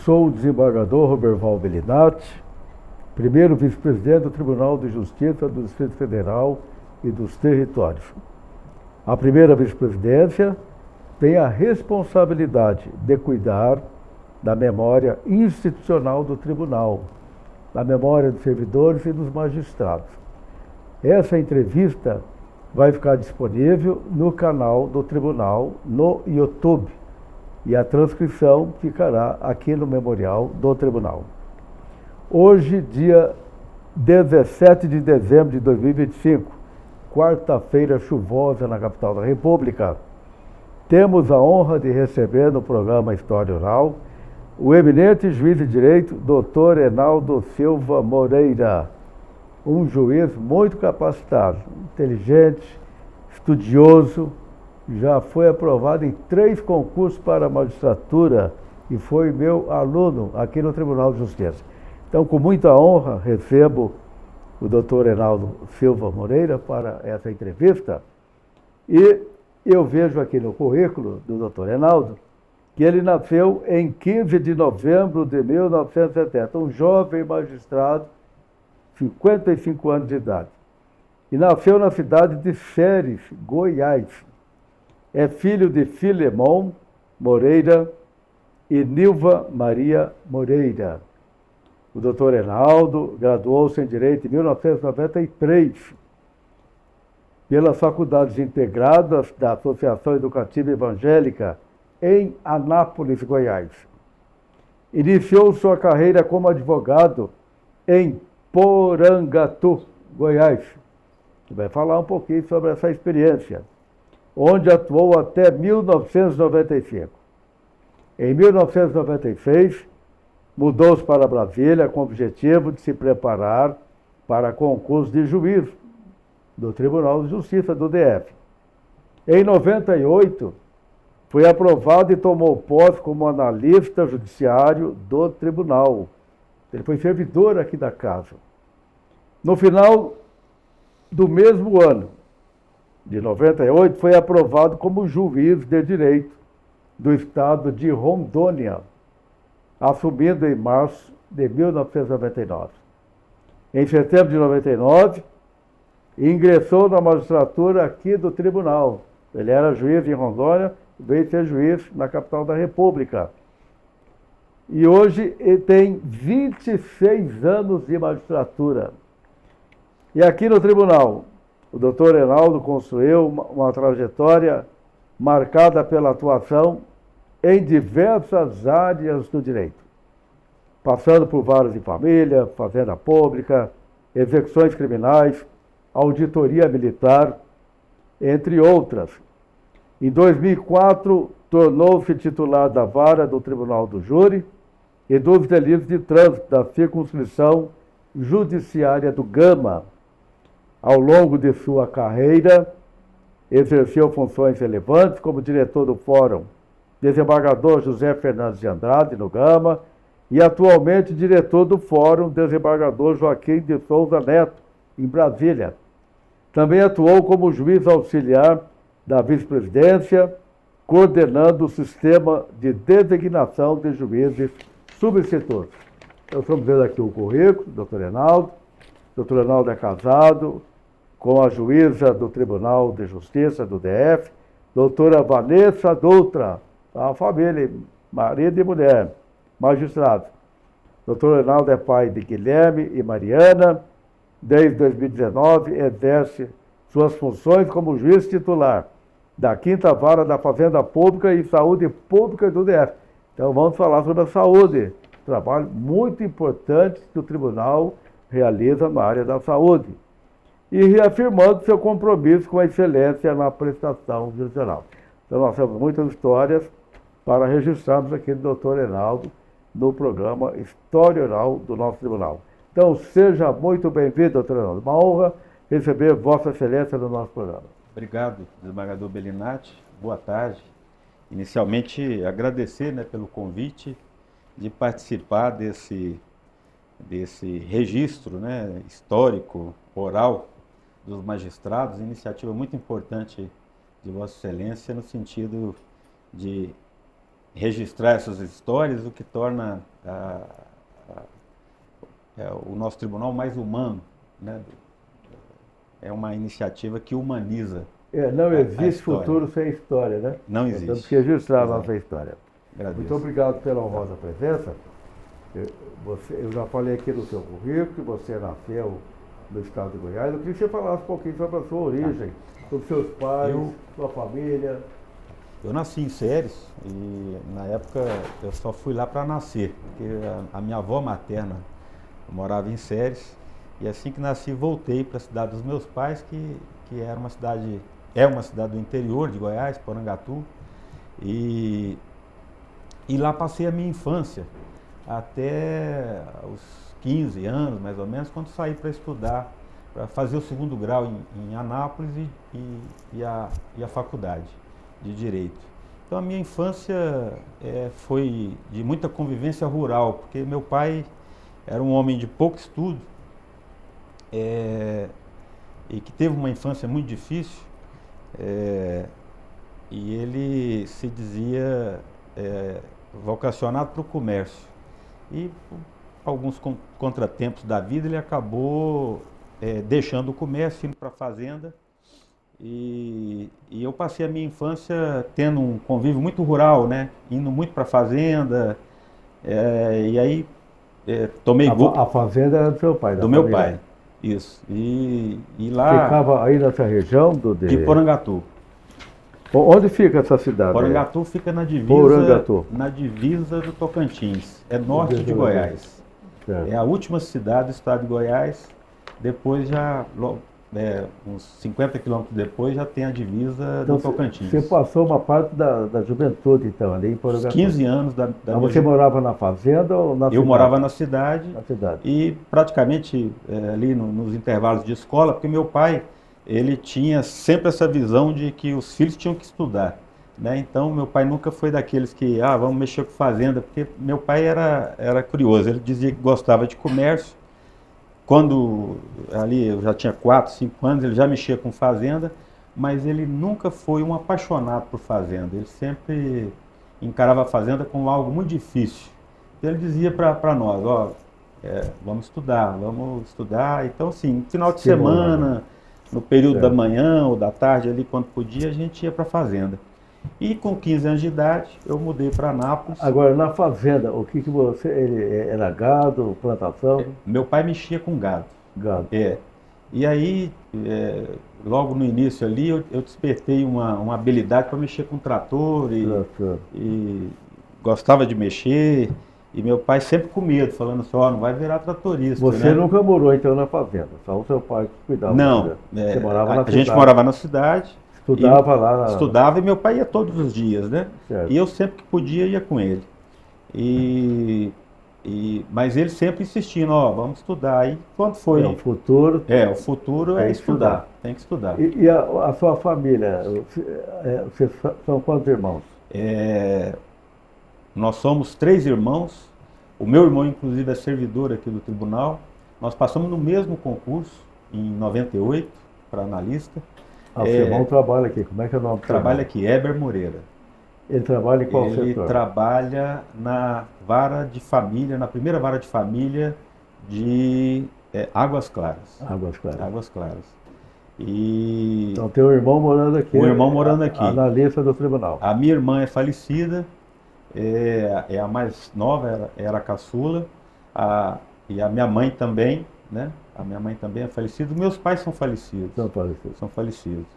sou o desembargador Roberval Bellinati, primeiro vice-presidente do Tribunal de Justiça do Distrito Federal e dos Territórios. A primeira vice-presidência tem a responsabilidade de cuidar da memória institucional do tribunal, da memória dos servidores e dos magistrados. Essa entrevista vai ficar disponível no canal do tribunal no YouTube e a transcrição ficará aqui no memorial do tribunal. Hoje, dia 17 de dezembro de 2025, quarta-feira chuvosa na capital da República, temos a honra de receber no programa História Oral o eminente juiz de direito, Dr. Enaldo Silva Moreira, um juiz muito capacitado, inteligente, estudioso, já foi aprovado em 3 concursos para a magistratura e foi meu aluno aqui no Tribunal de Justiça. Então, com muita honra, recebo o Dr. Enaldo Silva Moreira para essa entrevista e eu vejo aqui no currículo do Dr. Enaldo que ele nasceu em 15 de novembro de 1970, um jovem magistrado, 55 anos de idade, e nasceu na cidade de Ceres, Goiás. É filho de Filemon Moreira e Nilva Maria Moreira. O doutor Enaldo graduou-se em Direito em 1993 pelas Faculdades Integradas da Associação Educativa Evangélica em Anápolis, Goiás. Iniciou sua carreira como advogado em Porangatu, Goiás. Você vai falar um pouquinho sobre essa experiência, onde atuou até 1995. Em 1996, mudou-se para Brasília com o objetivo de se preparar para concurso de juiz do Tribunal de Justiça do DF. Em 98, foi aprovado e tomou posse como analista judiciário do tribunal. Ele foi servidor aqui da casa. No final do mesmo ano, de 98, foi aprovado como juiz de direito do estado de Rondônia, assumindo em março de 1999. Em setembro de 99, ingressou na magistratura aqui do tribunal. Ele era juiz em Rondônia, veio ser juiz na capital da República. E hoje ele tem 26 anos de magistratura. E aqui no tribunal, o doutor Enaldo construiu uma trajetória marcada pela atuação em diversas áreas do direito, passando por varas de família, fazenda pública, execuções criminais, auditoria militar, entre outras. Em 2004, tornou-se titular da vara do Tribunal do Júri e dos delitos de trânsito da circunscrição judiciária do Gama. Ao longo de sua carreira, exerceu funções relevantes como diretor do Fórum Desembargador José Fernandes de Andrade, no Gama, e atualmente diretor do Fórum Desembargador Joaquim de Souza Neto, em Brasília. Também atuou como juiz auxiliar da vice-presidência, coordenando o sistema de designação de juízes substitutos. Então, estamos vendo aqui o currículo, doutor Enaldo. Doutor Enaldo é casado com a juíza do Tribunal de Justiça do DF, doutora Vanessa Dutra, a família, marido e mulher, magistrado. Doutor Enaldo é pai de Guilherme e Mariana. Desde 2019, exerce suas funções como juiz titular da 5ª Vara da Fazenda Pública e Saúde Pública do DF. Então, vamos falar sobre a saúde, trabalho muito importante que o tribunal realiza na área da saúde. E reafirmando seu compromisso com a excelência na prestação judicial. Então, nós temos muitas histórias para registrarmos aqui do doutor Enaldo no programa História Oral do nosso tribunal. Então, seja muito bem-vindo, doutor Enaldo. Uma honra receber Vossa Excelência no nosso programa. Obrigado, desembargador Bellinati. Boa tarde. Inicialmente, agradecer, pelo convite de participar desse registro, histórico, oral dos magistrados, iniciativa muito importante de Vossa Excelência no sentido de registrar essas histórias, o que torna o nosso tribunal mais humano, né? É uma iniciativa que humaniza. Não existe futuro sem história, né? Não existe. Temos que registrar a nossa história. Agradeço. Muito obrigado pela honrosa presença. Eu já falei aqui do seu currículo, que você nasceu no estado de Goiás. Eu queria que você falasse um pouquinho sobre a sua origem, sobre seus pais, sua família. Eu nasci em Séries e na época eu só fui lá para nascer, porque a minha avó materna morava em Séries e assim que nasci voltei para a cidade dos meus pais, que era uma cidade do interior de Goiás, Porangatu, e lá passei a minha infância até os 15 anos mais ou menos, quando saí para estudar, para fazer o segundo grau em Anápolis e a faculdade de Direito. Então a minha infância foi de muita convivência rural, porque meu pai era um homem de pouco estudo e que teve uma infância muito difícil, e ele se dizia vocacionado para o comércio. E por alguns contratempos da vida ele acabou deixando o comércio, indo para a fazenda. E eu passei a minha infância tendo um convívio muito rural, né? Indo muito para a fazenda, e aí tomei gosto. A fazenda era do seu pai? Do meu pai, isso. E lá... Ficava aí nessa região de Porangatu. Onde fica essa cidade? Porangatu fica na divisa do Tocantins, é norte de Goiás. Certo. É a última cidade do estado de Goiás, depois já... uns 50 quilômetros depois já tem a divisa do Tocantins. Você passou uma parte da juventude, então, ali em Porangatu? 15 anos da Você morava na fazenda ou na cidade? Eu morava na cidade. Na cidade. E praticamente ali nos intervalos de escola, porque meu pai, ele tinha sempre essa visão de que os filhos tinham que estudar, né? Então, meu pai nunca foi daqueles que, vamos mexer com fazenda, porque meu pai era curioso, ele dizia que gostava de comércio. Quando ali eu já tinha 4, 5 anos, ele já mexia com fazenda, mas ele nunca foi um apaixonado por fazenda. Ele sempre encarava a fazenda como algo muito difícil. Então, ele dizia para nós, vamos estudar. Então, assim, no final de semana, no período da manhã ou da tarde, ali quando podia, a gente ia para a fazenda. E com 15 anos de idade, eu mudei para Anápolis. Agora, na fazenda, o que você... era gado, plantação? Meu pai mexia com gado. Gado. E aí, logo no início ali, eu despertei uma habilidade para mexer com trator e gostava de mexer. E meu pai sempre com medo, falando assim, não vai virar tratorista. Você, né? Nunca morou então na fazenda, só o seu pai que cuidava? Não, Você morava na cidade. A gente morava na cidade. Estudava lá? Estudava e meu pai ia todos os dias, né? Certo. E eu sempre que podia ia com ele. Mas ele sempre insistindo, vamos estudar. Aí quando foi... O futuro... o futuro é estudar. Tem que estudar. E a sua família, vocês são quantos irmãos? Nós somos 3 irmãos. O meu irmão, inclusive, é servidor aqui do tribunal. Nós passamos no mesmo concurso, em 98, para analista. O seu irmão trabalha aqui, como é que é o nome do seu irmão? Trabalha aqui, Heber Moreira. Ele trabalha em qual setor? Ele trabalha na vara de família, na primeira vara de família de Águas Claras. Águas Claras. Águas Claras. Então tem um irmão morando aqui. Um irmão morando aqui. Analista do tribunal. A minha irmã é falecida, é a mais nova, era a caçula, e a minha mãe também, né? A minha mãe também é falecida. Meus pais são falecidos. São falecidos.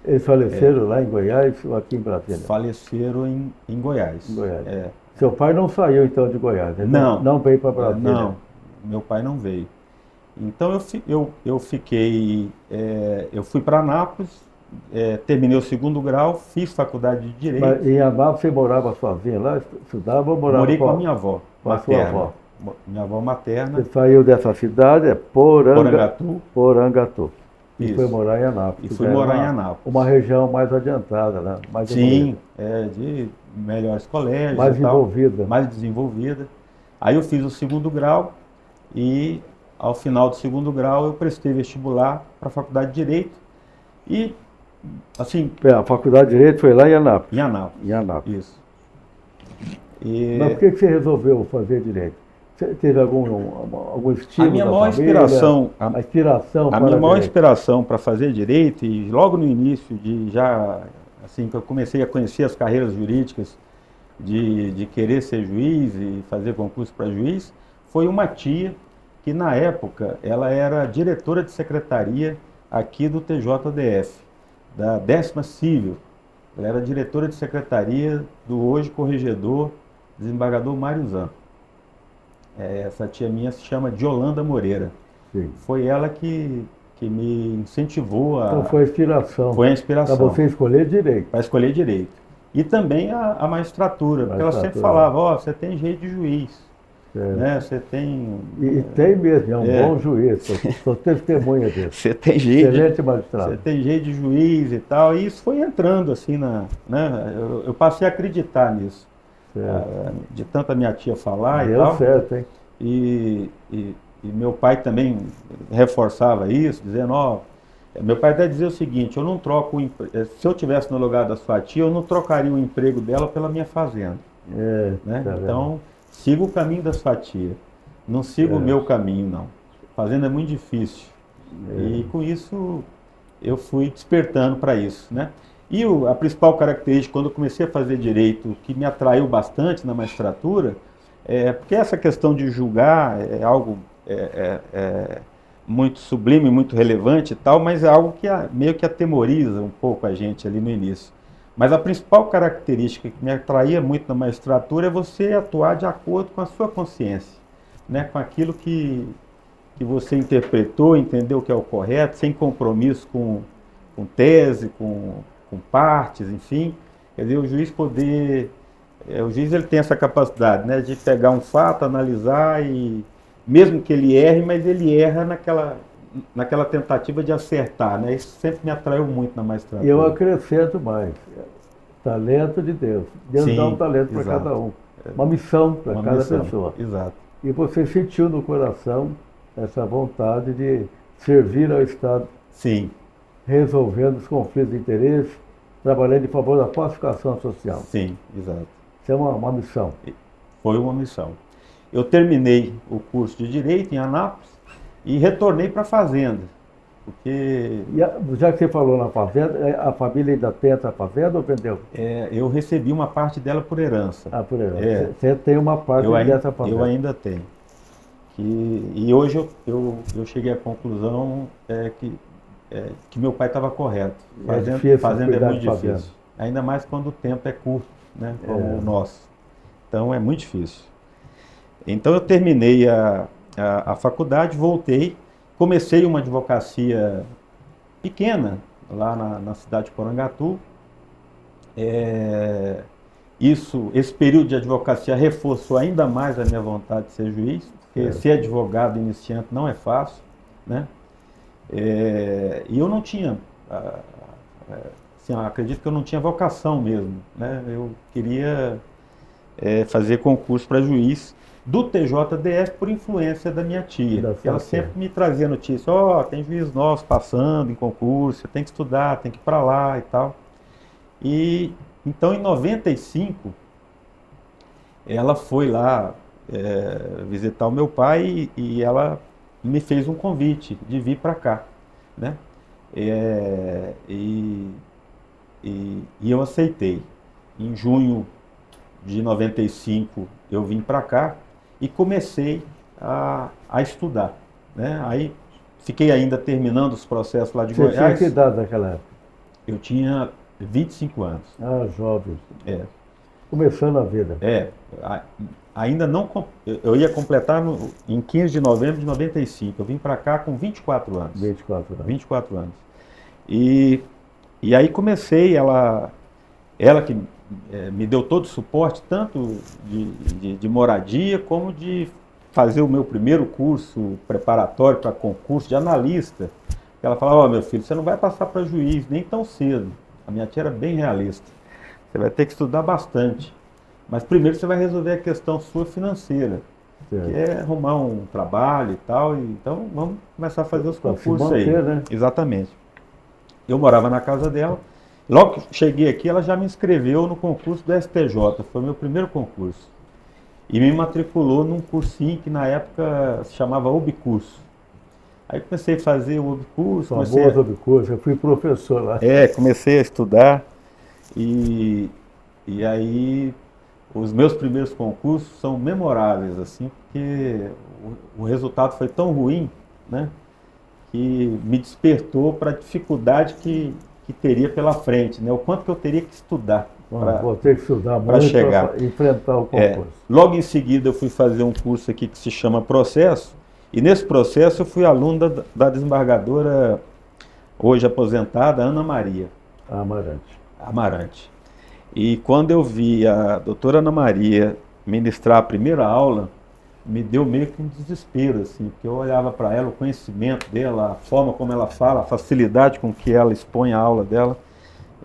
Eles faleceram lá em Goiás ou aqui em Brasília? Faleceram em Goiás. Em Goiás. Seu pai não saiu então de Goiás? Ele não veio para Brasília? Não, meu pai não veio. Então eu fiquei, eu fui para Anápolis, terminei o segundo grau, fiz faculdade de Direito. Mas em Anápolis você morava sozinho lá, estudava ou morava? Morei com a minha avó. Com a sua avó? Minha avó materna. Você saiu dessa cidade, Porangatu. E foi morar em Anápolis. E fui morar em Anápolis. Uma região mais adiantada, né? Mais sim, de melhores colégios. Mais desenvolvida. Mais desenvolvida. Aí eu fiz o segundo grau e ao final do segundo grau eu prestei vestibular para a Faculdade de Direito. E, assim... A Faculdade de Direito foi lá em Anápolis? Em Anápolis. Em Anápolis. Isso. Mas por que você resolveu fazer direito? Você teve algum estímulo A minha da maior família? inspiração, A inspiração a para minha maior direito? inspiração para fazer direito, e logo no início de já, assim, que eu comecei a conhecer as carreiras jurídicas, de querer ser juiz e fazer concurso para juiz, foi uma tia que na época ela era diretora de secretaria aqui do TJDF, da 10ª Civil. Ela era diretora de secretaria do hoje corregedor, desembargador Mário Zan. Essa tia minha se chama Diolanda Moreira. Sim. Foi ela que me incentivou a... Então foi a inspiração. Foi a inspiração. Para você escolher direito. Para escolher direito. E também a magistratura, porque ela sempre falava, ó, você tem jeito de juiz, né? Você tem... E tem mesmo, é um bom juiz, sou testemunha disso. Você tem jeito... Excelente magistrado. Você tem jeito de juiz e tal, e isso foi entrando assim, né? Eu passei a acreditar nisso. De tanto a minha tia falar e tal. Deu certo, hein? E meu pai também reforçava isso, dizendo, ó, meu pai até dizia o seguinte, eu não troco, se eu estivesse no lugar da sua tia, eu não trocaria o emprego dela pela minha fazenda. Né? Tá Então, siga o caminho da sua tia, não siga o meu caminho, não. Fazenda é muito difícil. E com isso, eu fui despertando para isso, né? E a principal característica, quando eu comecei a fazer direito, que me atraiu bastante na magistratura, porque essa questão de julgar é algo muito sublime, muito relevante e tal, mas é algo que meio que atemoriza um pouco a gente ali no início. Mas a principal característica que me atraía muito na magistratura é você atuar de acordo com a sua consciência, né? Com aquilo que você interpretou, entendeu que é o correto, sem compromisso com tese, com partes, enfim. Quer dizer, o juiz o juiz ele tem essa capacidade, né, de pegar um fato, analisar e, mesmo que ele erre, mas ele erra naquela tentativa de acertar, né? Isso sempre me atraiu muito na magistratura. E eu acrescento mais, talento de Deus. Deus dá um talento para cada um, uma missão para cada pessoa. Exato. E você sentiu no coração essa vontade de servir ao Estado. Sim. Resolvendo os conflitos de interesse, trabalhando em favor da pacificação social. Sim, exato. Isso é uma missão. Foi uma missão. Eu terminei o curso de Direito em Anápolis e retornei para a Fazenda. Porque... já que você falou na Fazenda, a família ainda tem essa Fazenda ou vendeu? Eu recebi uma parte dela por herança. Ah, por herança. Você tem uma parte dessa Fazenda? Eu ainda tenho. E hoje eu cheguei à conclusão que meu pai estava correto. Fazenda é muito difícil. Ainda mais quando o tempo é curto, né, como o nosso. Então é muito difícil. Então eu terminei a faculdade, voltei, comecei uma advocacia pequena lá na cidade de Porangatu. Esse período de advocacia reforçou ainda mais a minha vontade de ser juiz, porque ser advogado iniciante não é fácil, né? E eu não tinha, assim, acredito que eu não tinha vocação mesmo, né? Eu queria fazer concurso para juiz do TJDF por influência da minha tia. Ela sempre me trazia notícia, tem juiz novos passando em concurso, você tem que estudar, tem que ir para lá e tal. E então em 95, ela foi lá visitar o meu pai e ela me fez um convite de vir para cá, né? E eu aceitei. Em junho de 95 eu vim para cá e comecei a estudar, né? Aí fiquei ainda terminando os processos lá de Goiás. Você tinha que idade naquela época? Eu tinha 25 anos. Ah, jovem. Começando a vida. Ainda não... Eu ia completar em 15 de novembro de 95. Eu vim para cá com 24 anos. 24 anos. E aí comecei, ela que me deu todo o suporte, tanto de moradia, como de fazer o meu primeiro curso preparatório para concurso de analista. Ela falava, meu filho, você não vai passar para juiz nem tão cedo. A minha tia era bem realista. Você vai ter que estudar bastante. Mas primeiro você vai resolver a questão sua financeira, que é arrumar um trabalho e tal. Então vamos começar a fazer os concursos aí. Né? Exatamente. Eu morava na casa dela Logo que cheguei aqui, ela já me inscreveu no concurso do STJ, foi o meu primeiro concurso. E me matriculou num cursinho que na época se chamava Obcurso. Aí comecei a fazer o Obcurso. Famoso Obcurso, eu fui professor lá. Comecei a estudar e aí os meus primeiros concursos são memoráveis, assim, porque o resultado foi tão ruim, né, que me despertou para a dificuldade que teria pela frente, né, o quanto que eu teria que estudar. Vou ter que estudar para muito chegar. para enfrentar o concurso. Logo em seguida eu fui fazer um curso aqui que se chama Processo, e nesse processo eu fui aluno da desembargadora, hoje aposentada, Ana Maria Amarante. E quando eu vi a doutora Ana Maria ministrar a primeira aula, me deu meio que um desespero, assim, porque eu olhava para ela, o conhecimento dela, a forma como ela fala, a facilidade com que ela expõe a aula dela,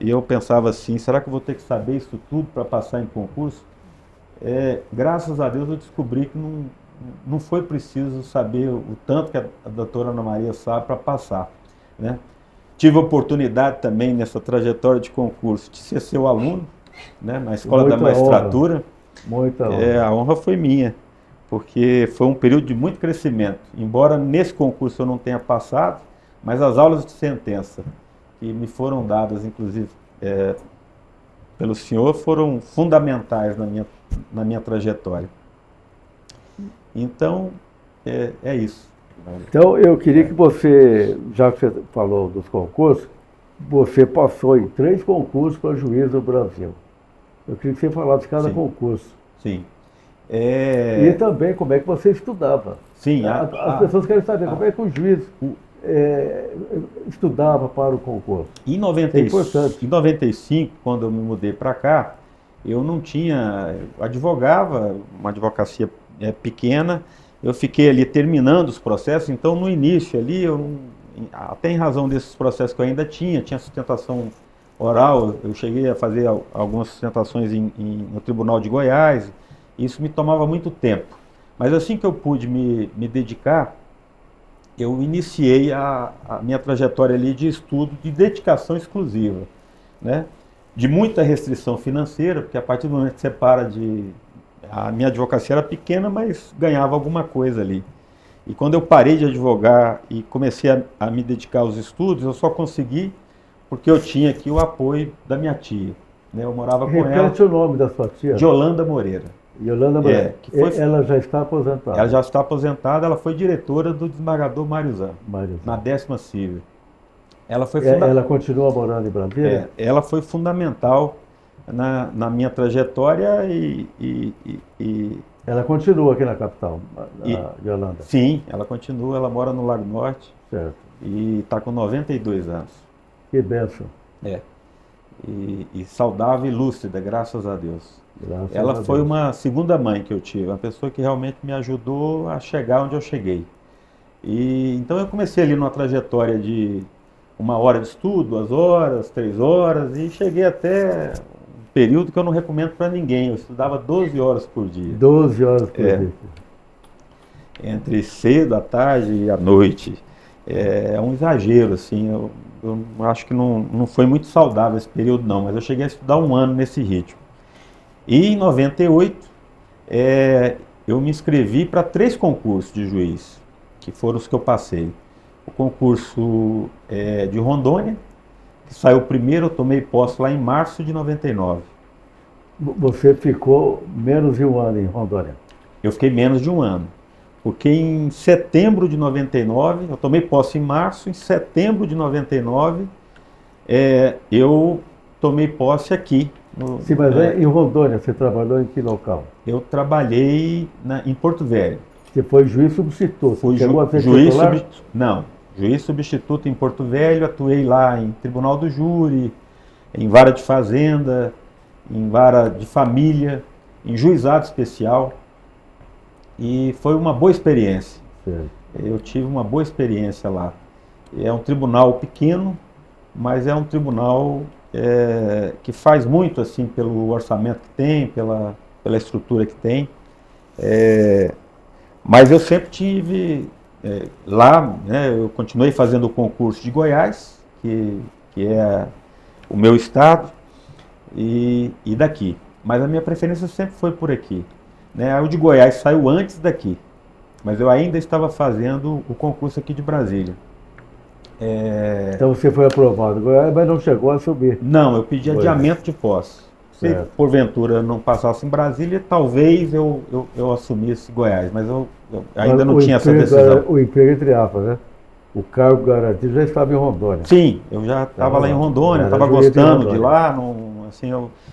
e eu pensava assim, será que eu vou ter que saber isso tudo para passar em concurso? Graças a Deus eu descobri que não foi preciso saber o tanto que a doutora Ana Maria sabe para passar, né? Tive a oportunidade também nessa trajetória de concurso de ser seu aluno, né, na Escola da Magistratura. Muita honra. A honra foi minha, porque foi um período de muito crescimento. Embora nesse concurso eu não tenha passado, mas as aulas de sentença que me foram dadas, inclusive, pelo senhor, foram fundamentais na minha trajetória. Então, é isso. Então, eu queria que você, já que você falou dos concursos, você passou em 3 concursos para juiz do Brasil. Eu queria que você falasse de cada concurso. Sim. E também como é que você estudava. Sim. As pessoas querem saber como é que o juiz estudava para o concurso. Em 95, quando eu me mudei para cá, eu não tinha... Eu advogava, uma advocacia pequena, eu fiquei ali terminando os processos, então no início ali, até em razão desses processos que eu ainda tinha sustentação oral, eu cheguei a fazer algumas sustentações no Tribunal de Goiás, isso me tomava muito tempo. Mas assim que eu pude me dedicar, eu iniciei a minha trajetória ali de estudo, de dedicação exclusiva, né? De muita restrição financeira, porque a partir do momento que você para a minha advocacia era pequena, mas ganhava alguma coisa ali. E quando eu parei de advogar e comecei a me dedicar aos estudos, eu só consegui porque eu tinha aqui o apoio da minha tia, né? Eu morava com ela. Repete o nome da sua tia. Yolanda Moreira. Yolanda Moreira. Ela já está aposentada. Ela já está aposentada, ela foi diretora do desembargador Mário Zan, na 10ª Civil. Ela continua morando em Brasília? Ela foi fundamental na minha trajetória e ela continua aqui na capital, Yolanda? Sim, ela continua, ela mora no Lago Norte. Certo. E está com 92 anos. Que bênção. E saudável e lúcida, graças a Deus. Ela foi uma segunda mãe que eu tive, uma pessoa que realmente me ajudou a chegar onde eu cheguei. E então eu comecei ali numa trajetória de 1 hora de estudo, 2 horas, 3 horas, e cheguei até um período que eu não recomendo para ninguém. Eu estudava 12 horas por dia. 12 horas por dia. Entre cedo, à tarde e à noite. É um exagero, assim. Eu acho que não foi muito saudável esse período, não, mas eu cheguei a estudar 1 ano nesse ritmo. E em 98, eu me inscrevi para 3 concursos de juiz, que foram os que eu passei. O concurso de Rondônia, que saiu primeiro, eu tomei posse lá em março de 99. Você ficou menos de 1 ano em Rondônia? Eu fiquei menos de 1 ano. Porque em setembro de 99, eu tomei posse em março, em setembro de 99, eu tomei posse aqui. Sim, mas em Rondônia, você trabalhou em que local? Eu trabalhei em Porto Velho. Você foi juiz substituto? Fui juiz substituto em Porto Velho, atuei lá em Tribunal do Júri, em vara de fazenda, em vara de família, em juizado especial. E foi uma boa experiência. Certo. Eu tive uma boa experiência lá. É um tribunal pequeno, mas é um tribunal que faz muito assim pelo orçamento que tem, pela estrutura que tem. Mas eu sempre tive lá, né, eu continuei fazendo o concurso de Goiás, que é o meu estado e daqui. Mas a minha preferência sempre foi por aqui, né? O de Goiás saiu antes daqui, mas eu ainda estava fazendo o concurso aqui de Brasília. Então você foi aprovado em Goiás, mas não chegou a subir. Não, eu pedi adiamento de posse. Se Certo. porventura não passasse em Brasília, talvez eu assumisse Goiás, mas eu ainda não tinha essa decisão. O emprego entre aspas, né? O cargo garantido já estava em Rondônia. Sim, eu já estava lá em Rondônia, estava gostando de lá, não, assim,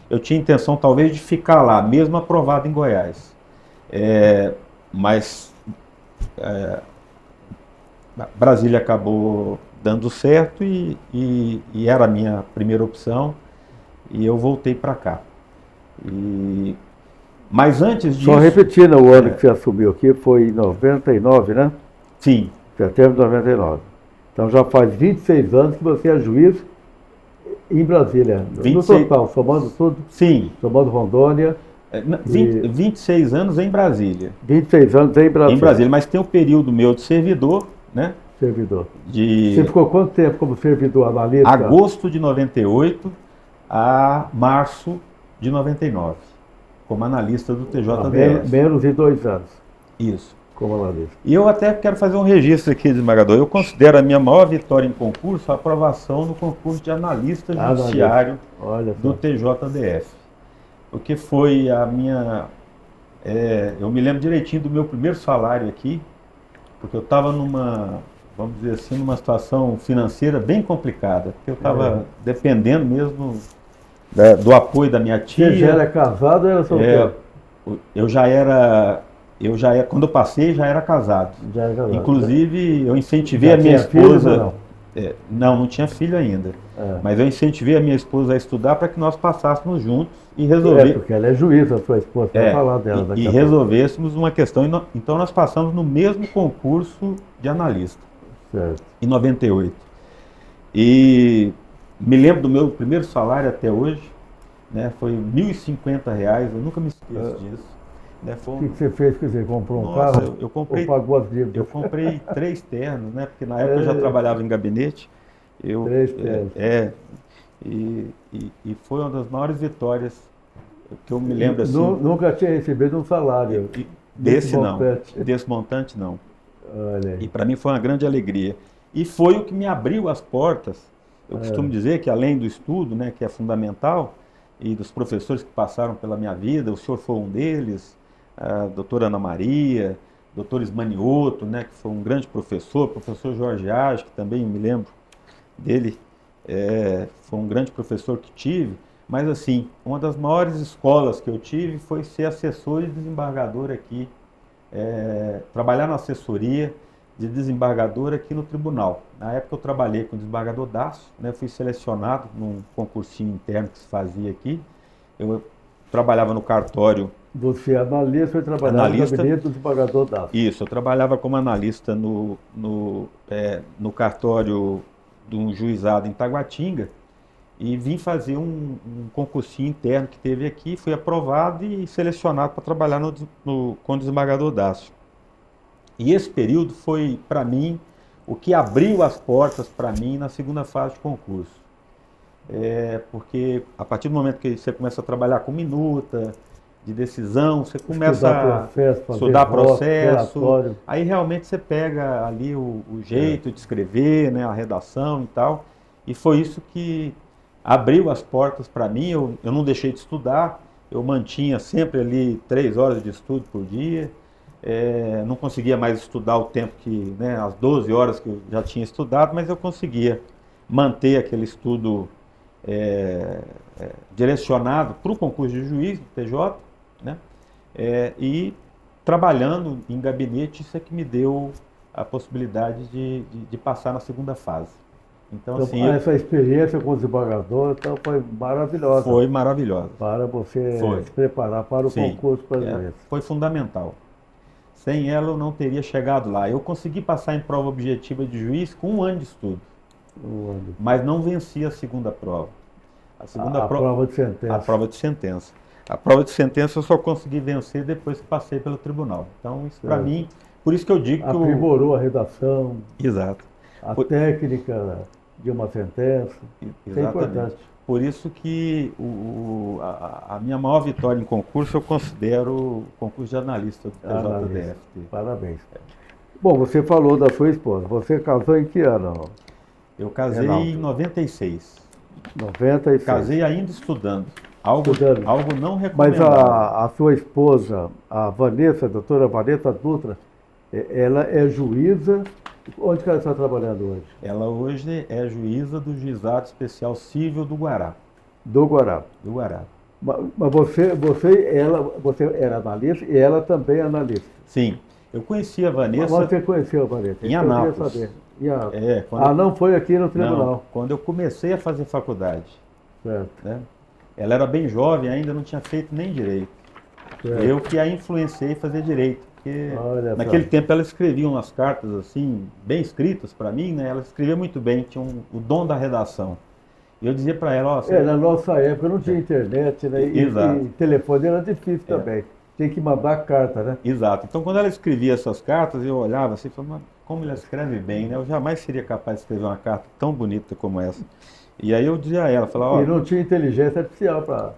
eu tinha intenção talvez de ficar lá, mesmo aprovado em Goiás. Mas Brasília acabou dando certo e era a minha primeira opção e eu voltei para cá. Mas antes disso... Só repetindo o ano que você assumiu aqui, foi em 99, né? Sim. Setembro de 99. Então já faz 26 anos que você é juiz em Brasília. 26... No total, somando tudo? Sim. Somando Rondônia. 26 anos em Brasília. 26 anos em Brasília. Em Brasília, mas tem o período meu de servidor, né? Servidor. Você ficou quanto tempo como servidor analista? Agosto de 98 a março de 99, como analista do TJDF. Menos de 2 anos. Isso. Como analista. E eu até quero fazer um registro aqui, desembargador. Eu considero a minha maior vitória em concurso a aprovação no concurso de analista judiciário do TJDF. Porque foi a minha... eu me lembro direitinho do meu primeiro salário aqui, porque eu estava vamos dizer assim, numa situação financeira bem complicada, porque eu estava dependendo mesmo do apoio da minha tia. Você já era casado ou era solteiro? Quando eu passei, já era casado. Já era casado. Inclusive, eu incentivei a minha esposa... Não tinha filho ainda. Mas eu incentivei a minha esposa a estudar para que nós passássemos juntos e resolver... porque ela é juíza, a sua esposa, vai falar dela. E resolvêssemos uma questão. Então nós passamos no mesmo concurso de analista. Certo. Em 98. E me lembro do meu primeiro salário até hoje, né? Foi R$1.050, eu nunca me esqueço disso. Né? O que você fez? Quer dizer, comprou um Nossa, carro? Eu comprei, ou pagou as dívidas? Eu comprei 3 ternos, né? Porque na época eu já trabalhava em gabinete. 3 ternos. E foi uma das maiores vitórias que eu me lembro assim. Nunca tinha recebido um salário. Desse montante não. Olha aí. E para mim foi uma grande alegria. E foi o que me abriu as portas. Eu costumo dizer que além do estudo, né, que é fundamental, e dos professores que passaram pela minha vida, o senhor foi um deles, a doutora Ana Maria, doutor Ismanioto, né, que foi um grande professor Jorge Age, que também me lembro dele, foi um grande professor que tive. Mas assim, uma das maiores escolas que eu tive foi ser assessor e desembargador aqui, trabalhar na assessoria de desembargador aqui no tribunal. Na época eu trabalhei com o desembargador Daço, né, fui selecionado num concursinho interno que se fazia aqui. Eu trabalhava no cartório. Você analista, foi trabalhar no gabinete do desembargador Daço. Isso, eu trabalhava como analista no cartório de um juizado em Taguatinga e vim fazer um concursinho interno que teve aqui, fui aprovado e selecionado para trabalhar com o desembargador Daço. E esse período foi, para mim, o que abriu as portas para mim na segunda fase de concurso. Porque a partir do momento que você começa a trabalhar com minuta, de decisão, você começa a estudar processo, aí realmente você pega ali o jeito de escrever, né, a redação e tal, e foi isso que abriu as portas para mim. Eu não deixei de estudar, eu mantinha sempre ali 3 horas de estudo por dia. Não conseguia mais estudar o tempo que, né, as 12 horas que eu já tinha estudado, mas eu conseguia manter aquele estudo direcionado para o concurso de juiz do TJ, né, e trabalhando em gabinete. Isso é que me deu a possibilidade de passar na segunda fase. Então, assim, essa experiência com o desembargador então, foi maravilhosa. Foi maravilhosa. Para você se preparar para o concurso brasileiro. Foi fundamental. Sem ela eu não teria chegado lá. Eu consegui passar em prova objetiva de juiz com 1 ano de estudo. Mas não venci a segunda prova. A prova de sentença. A prova de sentença. A prova de sentença eu só consegui vencer depois que passei pelo tribunal. Então, isso para mim, por isso que eu digo que aprimorou a redação. Exato. A técnica de uma sentença. Isso é importante. por isso que a minha maior vitória em concurso eu considero o concurso de analista do Analista. TJDF. Parabéns. Bom, você falou da sua esposa. Você casou em que ano? Eu casei Reinaldo. em 96. 96. Casei ainda estudando. Algo Estudando. não Mas recomendável. a sua esposa, a Vanessa, a doutora Vanessa Dutra, ela é juíza. Onde que ela está trabalhando hoje? Ela hoje é juíza do Juizado Especial Civil do Guará. Do Guará. Do Guará. Mas você era analista e ela também é analista. Sim. Eu conheci a Mas Vanessa você conheceu a Vanessa? em Eu queria Anápolis. saber. Em Anápolis. quando eu- não foi aqui no não, tribunal. quando eu comecei a fazer faculdade, Certo. né? Ela era bem jovem, ainda não tinha feito nem direito. Certo. Eu que a influenciei a fazer direito, porque Olha só. naquele tempo ela escrevia umas cartas assim, bem escritas para mim, né? Ela escrevia muito bem, tinha o dom da redação. E eu dizia para ela, ó, Na nossa época não tinha internet, né? Exato. E telefone era difícil É. também. Tinha que mandar carta, né? Exato. Então, quando ela escrevia essas cartas, eu olhava assim e falava, "Mas como ela escreve bem, né? Eu jamais seria capaz de escrever uma carta tão bonita como essa." E aí eu dizia a ela, falava, ó, E não tinha inteligência artificial para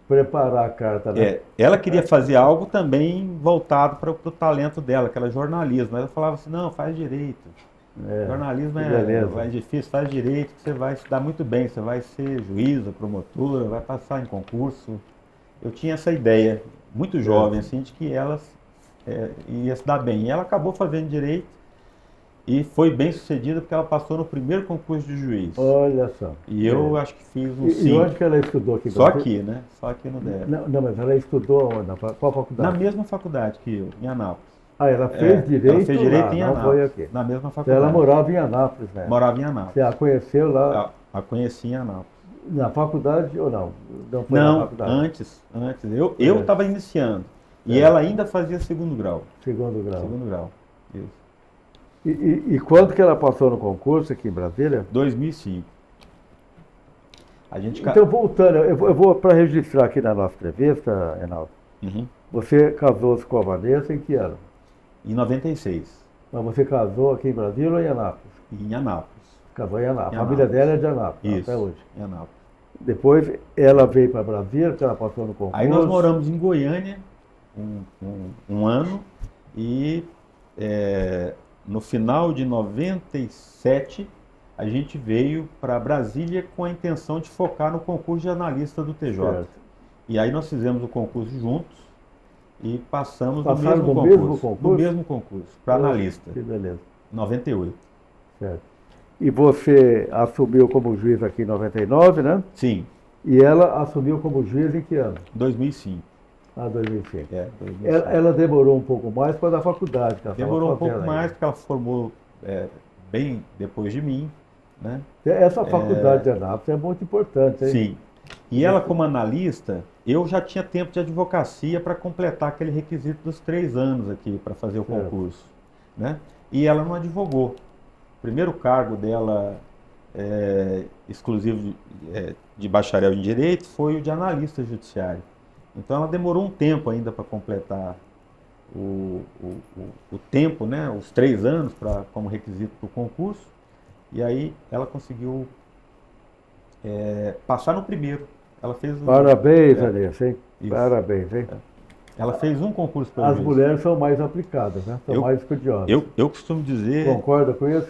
preparar a carta, né? ela queria fazer algo também voltado para o talento dela, que era jornalismo. Mas ela falava assim, não, faz direito. Jornalismo que beleza. é difícil, faz direito, que você vai se dar muito bem, você vai ser juíza, promotora, vai passar em concurso. Eu tinha essa ideia, muito jovem, assim, de que ela ia se dar bem. E ela acabou fazendo direito e foi bem sucedida porque ela passou no primeiro concurso de juiz. Olha só. E eu acho que fiz um E 5. onde que ela estudou aqui? Só aqui, né? Só aqui no DF. Não, mas ela estudou onde? Qual Na faculdade? mesma faculdade que eu, em Anápolis. Ela fez direito ela fez direito lá, em não Anápolis, foi aqui. na mesma Então, faculdade. ela morava em Anápolis, né? Morava em Anápolis. Você a conheceu lá A conheci em Anápolis. na faculdade ou não? Não foi na Não, faculdade? antes. Eu estava iniciando. E ela ainda fazia segundo grau. Segundo grau. Segundo grau. Isso. E quando que ela passou no concurso aqui em Brasília? 2005. A gente Então, voltando, eu vou para registrar aqui na nossa entrevista, Reinaldo. Uhum. Você casou-se com a Vanessa em que ano? Em 96, Mas você casou aqui em Brasília ou em Anápolis? em Anápolis. Casou em Anápolis. Em A família Anápolis. dela é de Anápolis, Isso, até hoje. em Anápolis. Depois ela veio para Brasília, porque ela passou no concurso. Aí nós moramos em Goiânia um ano e no final de 97 a gente veio para Brasília com a intenção de focar no concurso de analista do TJ. Certo. E aí nós fizemos o concurso juntos e passamos Passaram no mesmo no concurso. mesmo concurso? No mesmo concurso, para analista. Que beleza. 98. Certo. E você assumiu como juiz aqui em 99, né? Sim, E ela assumiu como juiz em que ano? 2005. 2005. 2005. Ela demorou um pouco mais para dar faculdade. Que ela estava Demorou um pouco fazendo mais, ainda. porque ela formou bem depois de mim, né? Essa faculdade de Anápolis é muito importante, hein? Sim. E ela, como analista, eu já tinha tempo de advocacia para completar aquele requisito dos 3 anos aqui para fazer o Certo. concurso, né? E ela não advogou. O primeiro cargo dela, exclusivo de bacharel em Direito, foi o de analista judiciário. Então ela demorou um tempo ainda para completar o tempo, né? Os 3 anos como requisito para o concurso. E aí ela conseguiu passar no primeiro. Ela fez Parabéns, Vanessa, hein? Isso. Parabéns, hein? Ela fez um concurso para As mulheres são mais aplicadas, né? São mais estudiosas. Eu costumo dizer Concorda com isso?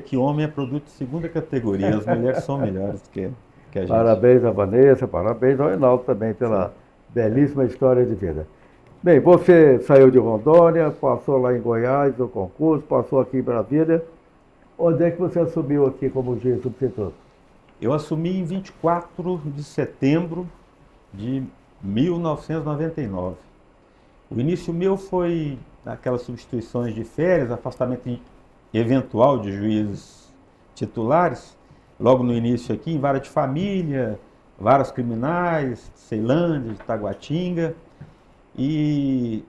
que homem é produto de segunda categoria, as mulheres são melhores que a gente. Parabéns a Vanessa, parabéns ao Reinaldo também pela belíssima história de vida. Bem, você saiu de Rondônia, passou lá em Goiás no concurso, passou aqui em Brasília. Onde é que você assumiu aqui como juiz substituto? Eu assumi em 24 de setembro de 1999. O início meu foi aquelas substituições de férias, afastamento eventual de juízes titulares, logo no início aqui, em vara de família, varas criminais, Ceilândia, de Taguatinga, e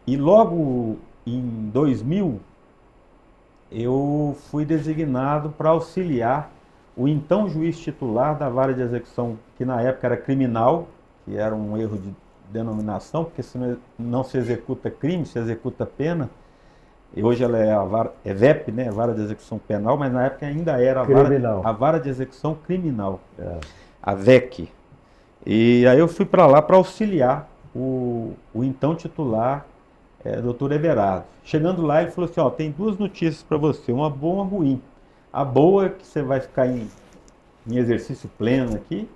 logo em 2000 eu fui designado para auxiliar o então juiz titular da vara de execução, que na época era criminal, que era um erro de denominação, porque se não se executa crime, se executa pena, e hoje ela é a vara, é VEP, né, Vara de Execução Penal, mas na época ainda era Criminal. a vara de Execução Criminal, É. a VEC. E aí eu fui para lá para auxiliar o então titular, doutor Everardo. Chegando lá, ele falou assim, ó, tem duas notícias para você, uma boa e uma ruim. A boa é que você vai ficar em exercício pleno aqui,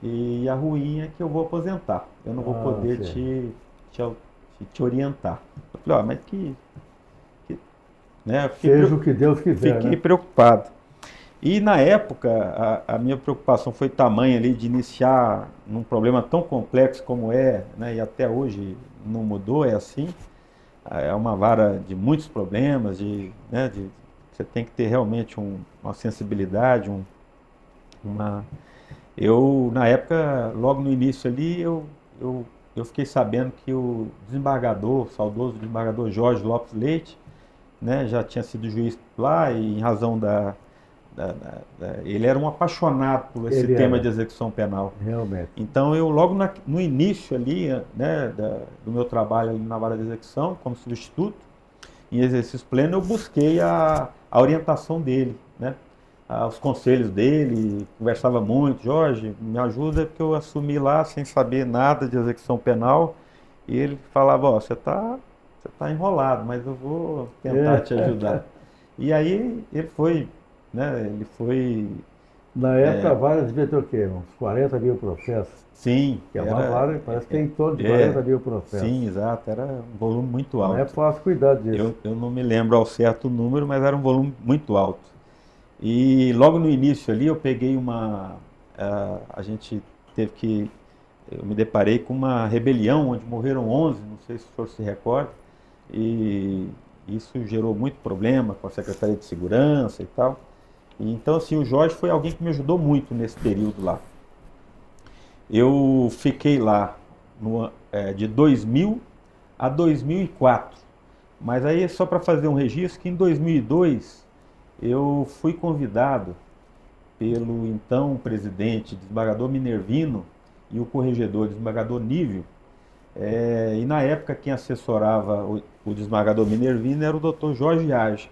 e a ruim é que eu vou aposentar. Eu não vou poder te orientar. Eu falei, ó, mas né, Seja o que Deus quiser, fiquei né? preocupado. E na época, a minha preocupação foi tamanha ali de iniciar num problema tão complexo como né, e até hoje não mudou, é assim. É uma vara de muitos problemas, né, você tem que ter realmente uma sensibilidade, Eu, na época, logo no início ali, eu fiquei sabendo que o desembargador, o saudoso desembargador Jorge Lopes Leite, né, já tinha sido juiz lá e em razão ele era um apaixonado por esse tema de execução penal. Realmente. Então eu logo no início ali, né, do meu trabalho ali na vara de execução, como substituto, em exercício pleno, eu busquei a orientação dele, né, os conselhos dele, conversava muito, Jorge, me ajuda, porque eu assumi lá sem saber nada de execução penal, e ele falava, ó, você tá enrolado, mas eu vou tentar te ajudar. E aí ele foi, né, Na época a vara devia ter o quê? Uns 40 mil processos. Sim. Que é uma vara, parece que tem em torno de 40 mil processos. Sim, exato, era um volume muito alto. Não é fácil cuidar disso. Eu não me lembro ao certo o número, mas era um volume muito alto. E logo no início ali eu peguei eu me deparei com uma rebelião onde morreram 11, não sei se o senhor se recorda, e isso gerou muito problema com a Secretaria de Segurança e tal. E, então, assim, o Jorge foi alguém que me ajudou muito nesse período lá. Eu fiquei lá de 2000 a 2004, mas aí é só para fazer um registro que em 2002 eu fui convidado pelo então presidente, desembargador Minervino, e o corregedor, desembargador Nívio, e na época quem assessorava o desembargador Minervino era o Dr. Jorge Age,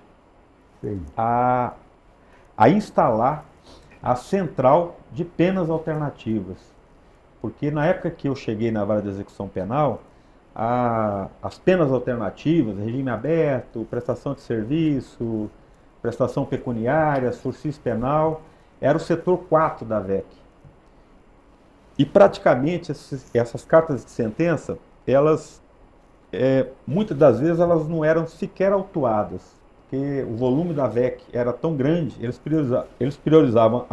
a instalar a central de penas alternativas. Porque na época que eu cheguei na vara de execução penal, as penas alternativas, regime aberto, prestação de serviço, prestação pecuniária, sursis penal, era o setor 4 da VEC. E praticamente essas cartas de sentença, elas, muitas das vezes, elas não eram sequer autuadas, porque o volume da VEC era tão grande, eles priorizavam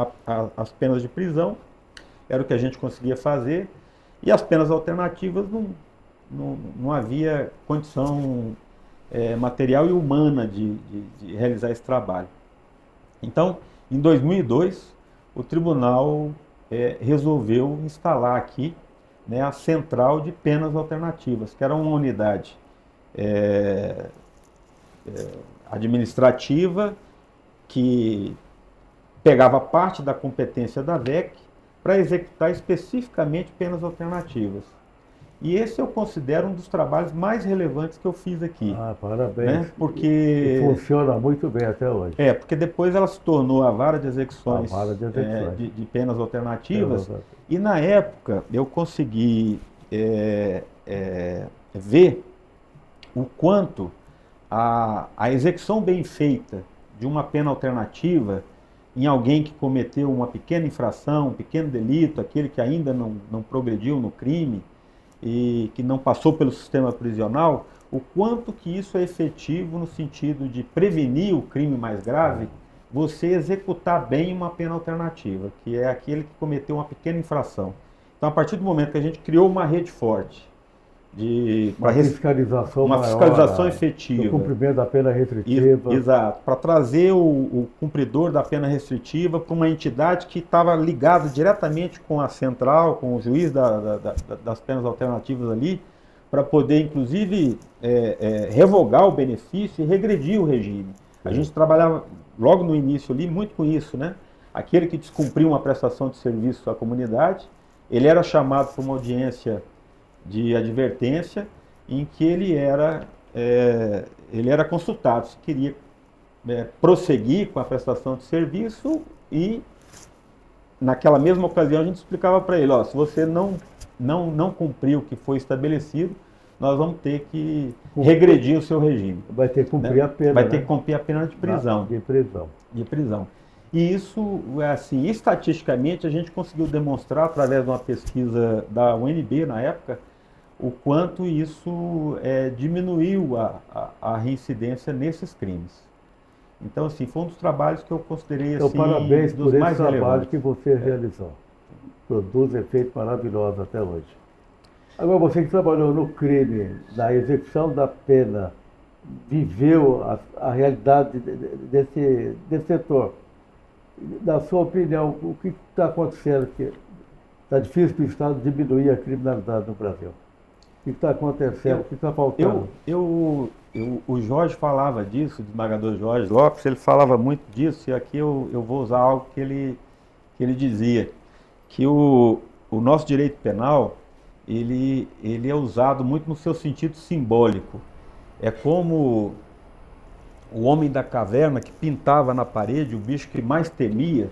as penas de prisão, era o que a gente conseguia fazer, e as penas alternativas não havia condição material e humana de realizar esse trabalho. Então, em 2002, o tribunal resolveu instalar aqui, né, a Central de Penas Alternativas, que era uma unidade administrativa que pegava parte da competência da VEC para executar especificamente penas alternativas. E esse eu considero um dos trabalhos mais relevantes que eu fiz aqui. Ah, parabéns. Né? Porque funciona muito bem até hoje. Porque depois ela se tornou a vara de execuções, de penas alternativas. E na época eu consegui ver o quanto a execução bem feita de uma pena alternativa em alguém que cometeu uma pequena infração, um pequeno delito, aquele que ainda não progrediu no crime e que não passou pelo sistema prisional, o quanto que isso é efetivo no sentido de prevenir o crime mais grave, você executar bem uma pena alternativa, que é aquele que cometeu uma pequena infração. Então, a partir do momento que a gente criou uma rede forte, uma fiscalização maior, fiscalização efetiva, o cumprimento da pena restritiva. Exato, para trazer o cumpridor da pena restritiva para uma entidade que estava ligada diretamente com a central, com o juiz das penas alternativas ali, para poder, inclusive, revogar o benefício e regredir o regime. A gente trabalhava logo no início ali muito com isso, né? Aquele que descumpriu uma prestação de serviço à comunidade, ele era chamado para uma audiência de advertência, em que ele era ele era consultado se queria prosseguir com a prestação de serviço e, naquela mesma ocasião, a gente explicava para ele, ó, se você não cumprir o que foi estabelecido, nós vamos ter que regredir o seu regime. Vai ter que cumprir a pena. Vai ter que cumprir a pena de prisão. De prisão. E isso, assim, estatisticamente, a gente conseguiu demonstrar, através de uma pesquisa da UNB, na época, o quanto isso diminuiu a reincidência nesses crimes. Então, assim, foi um dos trabalhos que eu considerei, assim, parabéns dos por mais esse trabalho relevantes que você realizou. Produz efeitos maravilhosos até hoje. Agora, você que trabalhou no crime, na execução da pena, viveu a realidade desse setor. Na sua opinião, o que está acontecendo? Está difícil para o Estado diminuir a criminalidade no Brasil. O que está acontecendo? O que está faltando? O Jorge falava disso, o desembargador Jorge Lopes, ele falava muito disso, e aqui eu vou usar algo que ele dizia, que o nosso direito penal, ele é usado muito no seu sentido simbólico. É como o homem da caverna que pintava na parede o bicho que mais temia,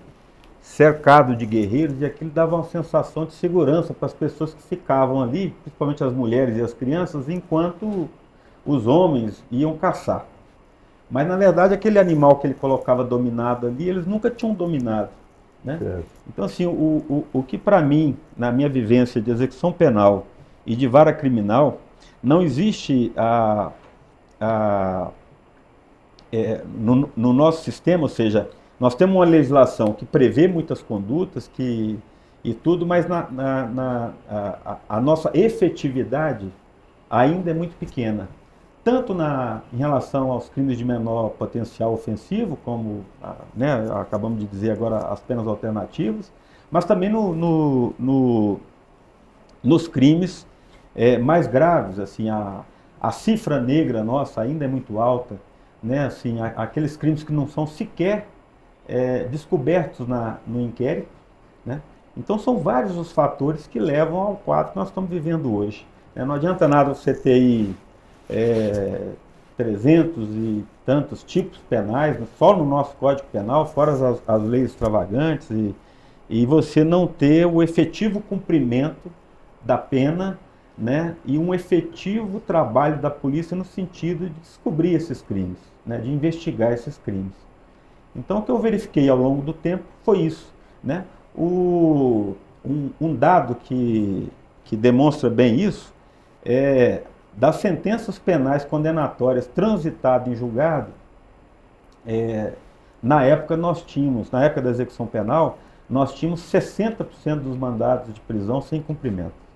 cercado de guerreiros, e aquilo dava uma sensação de segurança para as pessoas que ficavam ali, principalmente as mulheres e as crianças, enquanto os homens iam caçar. Mas, na verdade, aquele animal que ele colocava dominado ali, eles nunca tinham dominado, né? Então, assim, o que para mim, na minha vivência de execução penal e de vara criminal, não existe no nosso sistema, ou seja, nós temos uma legislação que prevê muitas condutas e tudo, mas a nossa efetividade ainda é muito pequena. Tanto em relação aos crimes de menor potencial ofensivo, como acabamos de dizer agora, as penas alternativas, mas também nos crimes mais graves. Assim, a cifra negra nossa ainda é muito alta, né? Assim, aqueles crimes que não são sequer descobertos no inquérito, né? Então são vários os fatores que levam ao quadro que nós estamos vivendo hoje. Não adianta nada você ter aí 300 e tantos tipos penais, só no nosso Código Penal, fora as leis extravagantes, e você não ter o efetivo cumprimento da pena, né, e um efetivo trabalho da polícia no sentido de descobrir esses crimes, né, de investigar esses crimes. Então, o que eu verifiquei ao longo do tempo foi isso, né? Um dado que demonstra bem isso é das sentenças penais condenatórias transitadas em julgado. Na época na época da execução penal, nós tínhamos 60% dos mandados de prisão sem cumprimento.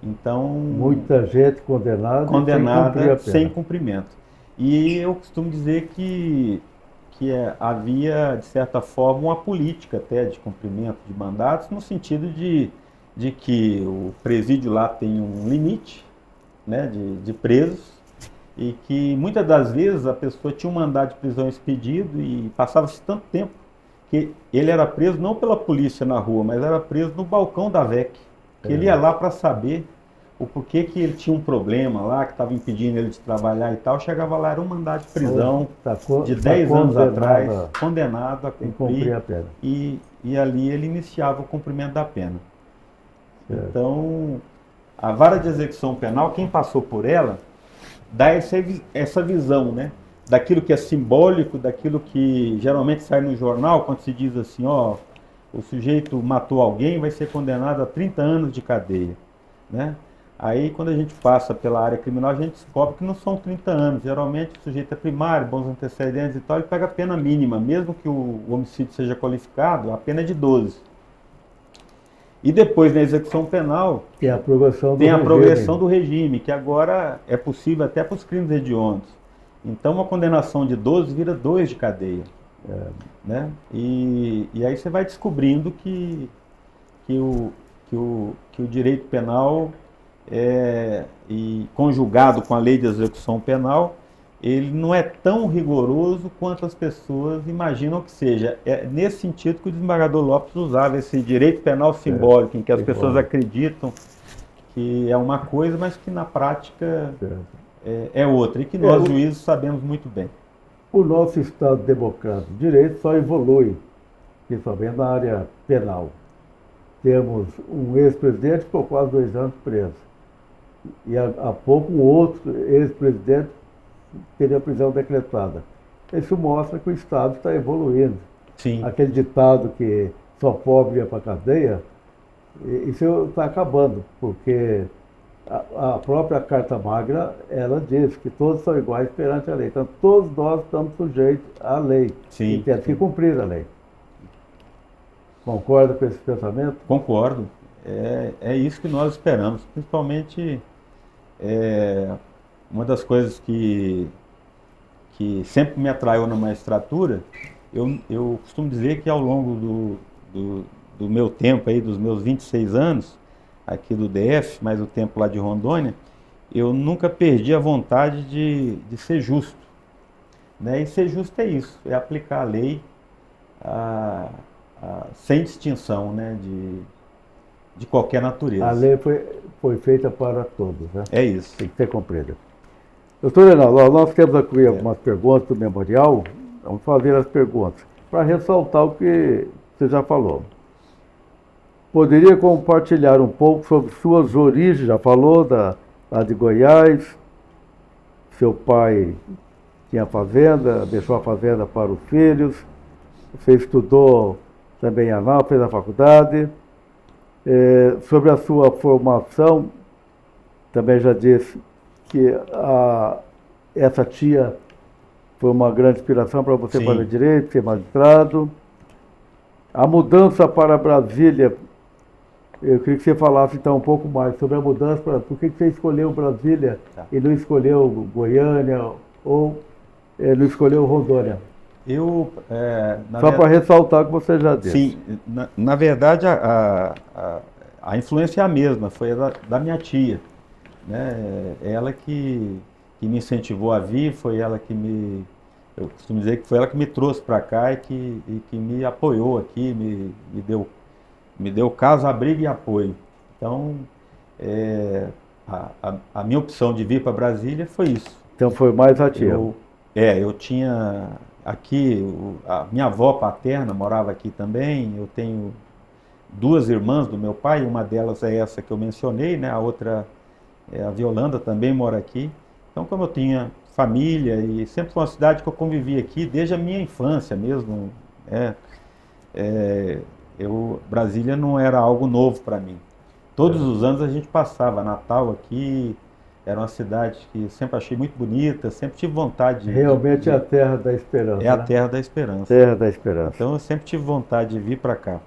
Então, muita gente condenada sem cumprimento. E eu costumo dizer que havia, de certa forma, uma política até de cumprimento de mandatos, no sentido de que o presídio lá tem um limite, né, de presos, e que muitas das vezes a pessoa tinha um mandado de prisão expedido e passava-se tanto tempo que ele era preso não pela polícia na rua, mas era preso no balcão da VEC, que ele ia lá para saber o porquê que ele tinha um problema lá, que estava impedindo ele de trabalhar e tal. Chegava lá, era um mandado de prisão de 10 anos atrás, condenado a cumprir a pena. E ali ele iniciava o cumprimento da pena. Então, a vara de execução penal, quem passou por ela, dá essa visão, né, daquilo que é simbólico, daquilo que geralmente sai no jornal, quando se diz assim, ó, o sujeito matou alguém, vai ser condenado a 30 anos de cadeia, né? Aí, quando a gente passa pela área criminal, a gente descobre que não são 30 anos. Geralmente, o sujeito é primário, bons antecedentes e tal, ele pega a pena mínima. Mesmo que o homicídio seja qualificado, a pena é de 12. E depois, na execução penal, tem a progressão do regime, que agora é possível até para os crimes hediondos. Então, uma condenação de 12 vira 2 de cadeia. Né? E aí você vai descobrindo que o direito penal, e conjugado com a lei de execução penal, ele não é tão rigoroso quanto as pessoas imaginam que seja. É nesse sentido que o desembargador Lopes usava esse direito penal simbólico, em que as pessoas acreditam que é uma coisa, mas que na prática é outra, e que nós, juízes, sabemos muito bem. O nosso Estado democrático de direito só evolui, principalmente na área penal. Temos um ex-presidente que ficou quase 2 anos preso. E há pouco um outro ex-presidente teve a prisão decretada. Isso mostra que o Estado está evoluindo. Sim. Aquele ditado que só pobre ia para a cadeia, isso está acabando, porque a própria Carta Magna, ela diz que todos são iguais perante a lei. Então, todos nós estamos sujeitos à lei. Sim. E temos que cumprir a lei. Concorda com esse pensamento? Concordo. É isso que nós esperamos. Principalmente, uma das coisas que sempre me atraiu na magistratura, eu costumo dizer que ao longo do meu tempo, aí, dos meus 26 anos, aqui do DF, mais o tempo lá de Rondônia, eu nunca perdi a vontade de ser justo. Né? E ser justo é isso, é aplicar a lei sem distinção, né? de qualquer natureza. A lei foi feita para todos, né? É isso. Tem que ser cumprida. Doutor Reinaldo, nós temos aqui algumas perguntas do memorial. Vamos fazer as perguntas para ressaltar o que você já falou. Poderia compartilhar um pouco sobre suas origens? Já falou lá de Goiás. Seu pai tinha fazenda, deixou a fazenda para os filhos. Você estudou também em Anápolis, fez a faculdade. Sobre a sua formação, também já disse que essa tia foi uma grande inspiração para você. Sim. Fazer direito, ser magistrado. A mudança para Brasília, eu queria que você falasse então um pouco mais sobre a mudança. Por que você escolheu Brasília e não escolheu Goiânia ou não escolheu Rondônia? Só para ressaltar o que você já disse. Sim, na verdade a influência é a mesma, foi a da minha tia. Né? Ela que me incentivou a vir, foi ela que eu costumo dizer que foi ela que me trouxe para cá e que me apoiou aqui, me deu casa, abrigo e apoio. Então, a minha opção de vir para Brasília foi isso. Então foi mais ativo. Eu tinha aqui, a minha avó paterna morava aqui também, eu tenho 2 irmãs do meu pai, uma delas é essa que eu mencionei, né? A outra a Violanda também mora aqui. Então, como eu tinha família e sempre foi uma cidade que eu convivi aqui desde a minha infância mesmo, Brasília não era algo novo para mim. Todos os anos a gente passava Natal aqui, era uma cidade que sempre achei muito bonita, sempre tive vontade Realmente é a terra da esperança. É a terra da esperança. Terra da esperança. Então eu sempre tive vontade de vir para cá.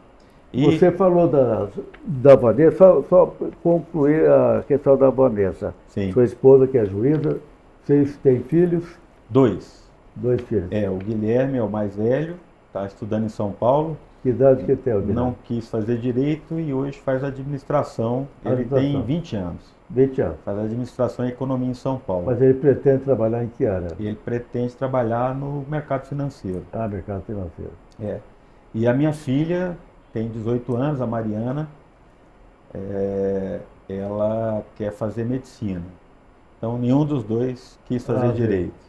Você falou da Vanessa, só concluir a questão da Vanessa. Sim. Sua esposa, que é juíza, vocês têm filhos? 2. 2 filhos. O Guilherme é o mais velho, está estudando em São Paulo. Que idade que tem o Guilherme? Não quis fazer direito e hoje faz administração. Ele tem 20 anos. 20 anos. Faz administração e economia em São Paulo. Mas ele pretende trabalhar em que área? Ele pretende trabalhar no mercado financeiro. Mercado financeiro. E a minha filha tem 18 anos, a Mariana, ela quer fazer medicina. Então, nenhum dos dois quis fazer direito.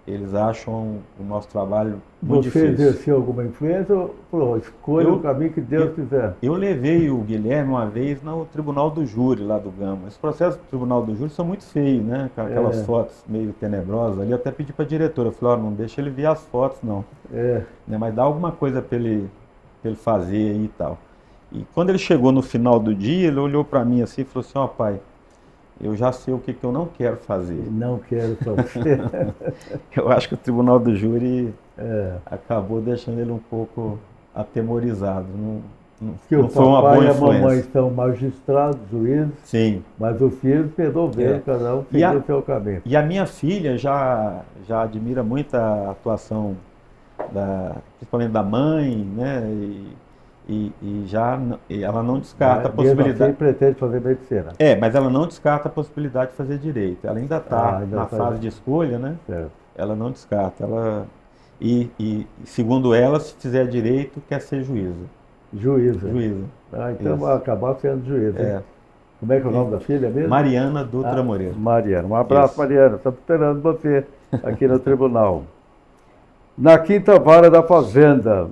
Eles acham o nosso trabalho muito difícil. Você exerceu alguma influência ou falou, escolha o caminho que Deus quiser? Eu levei o Guilherme uma vez no Tribunal do Júri, lá do Gama. Os processos do Tribunal do Júri são muito feios, né? Com aquelas fotos meio tenebrosas ali. Eu até pedi para a diretora, eu falei, não deixa ele ver as fotos, não. Mas dá alguma coisa para ele fazer aí e tal. E quando ele chegou no final do dia, ele olhou para mim assim e falou assim, pai, eu já sei o que eu não quero fazer. Não quero fazer. Eu acho que o Tribunal do Júri acabou deixando ele um pouco atemorizado. Não foi uma boa influência. O papai e a mamãe são magistrados, juízes. Sim. Mas os filhos resolveram, cada um seguiu o seu caminho. E a minha filha já admira muito a atuação, principalmente da mãe, né? E ela não descarta a possibilidade. Assim pretende fazer medicina. Mas ela não descarta a possibilidade de fazer direito. Ela ainda está na fase de escolha, né? Certo. Ela não descarta. E segundo ela, se fizer direito, quer ser juíza. Juíza. Juíza. Então vai acabar sendo juíza. Como é que é o nome da filha mesmo? Mariana Dutra Moreira. Mariana. Um abraço, Isso. Mariana. Estamos esperando você aqui no tribunal. Na Quinta Vara da Fazenda.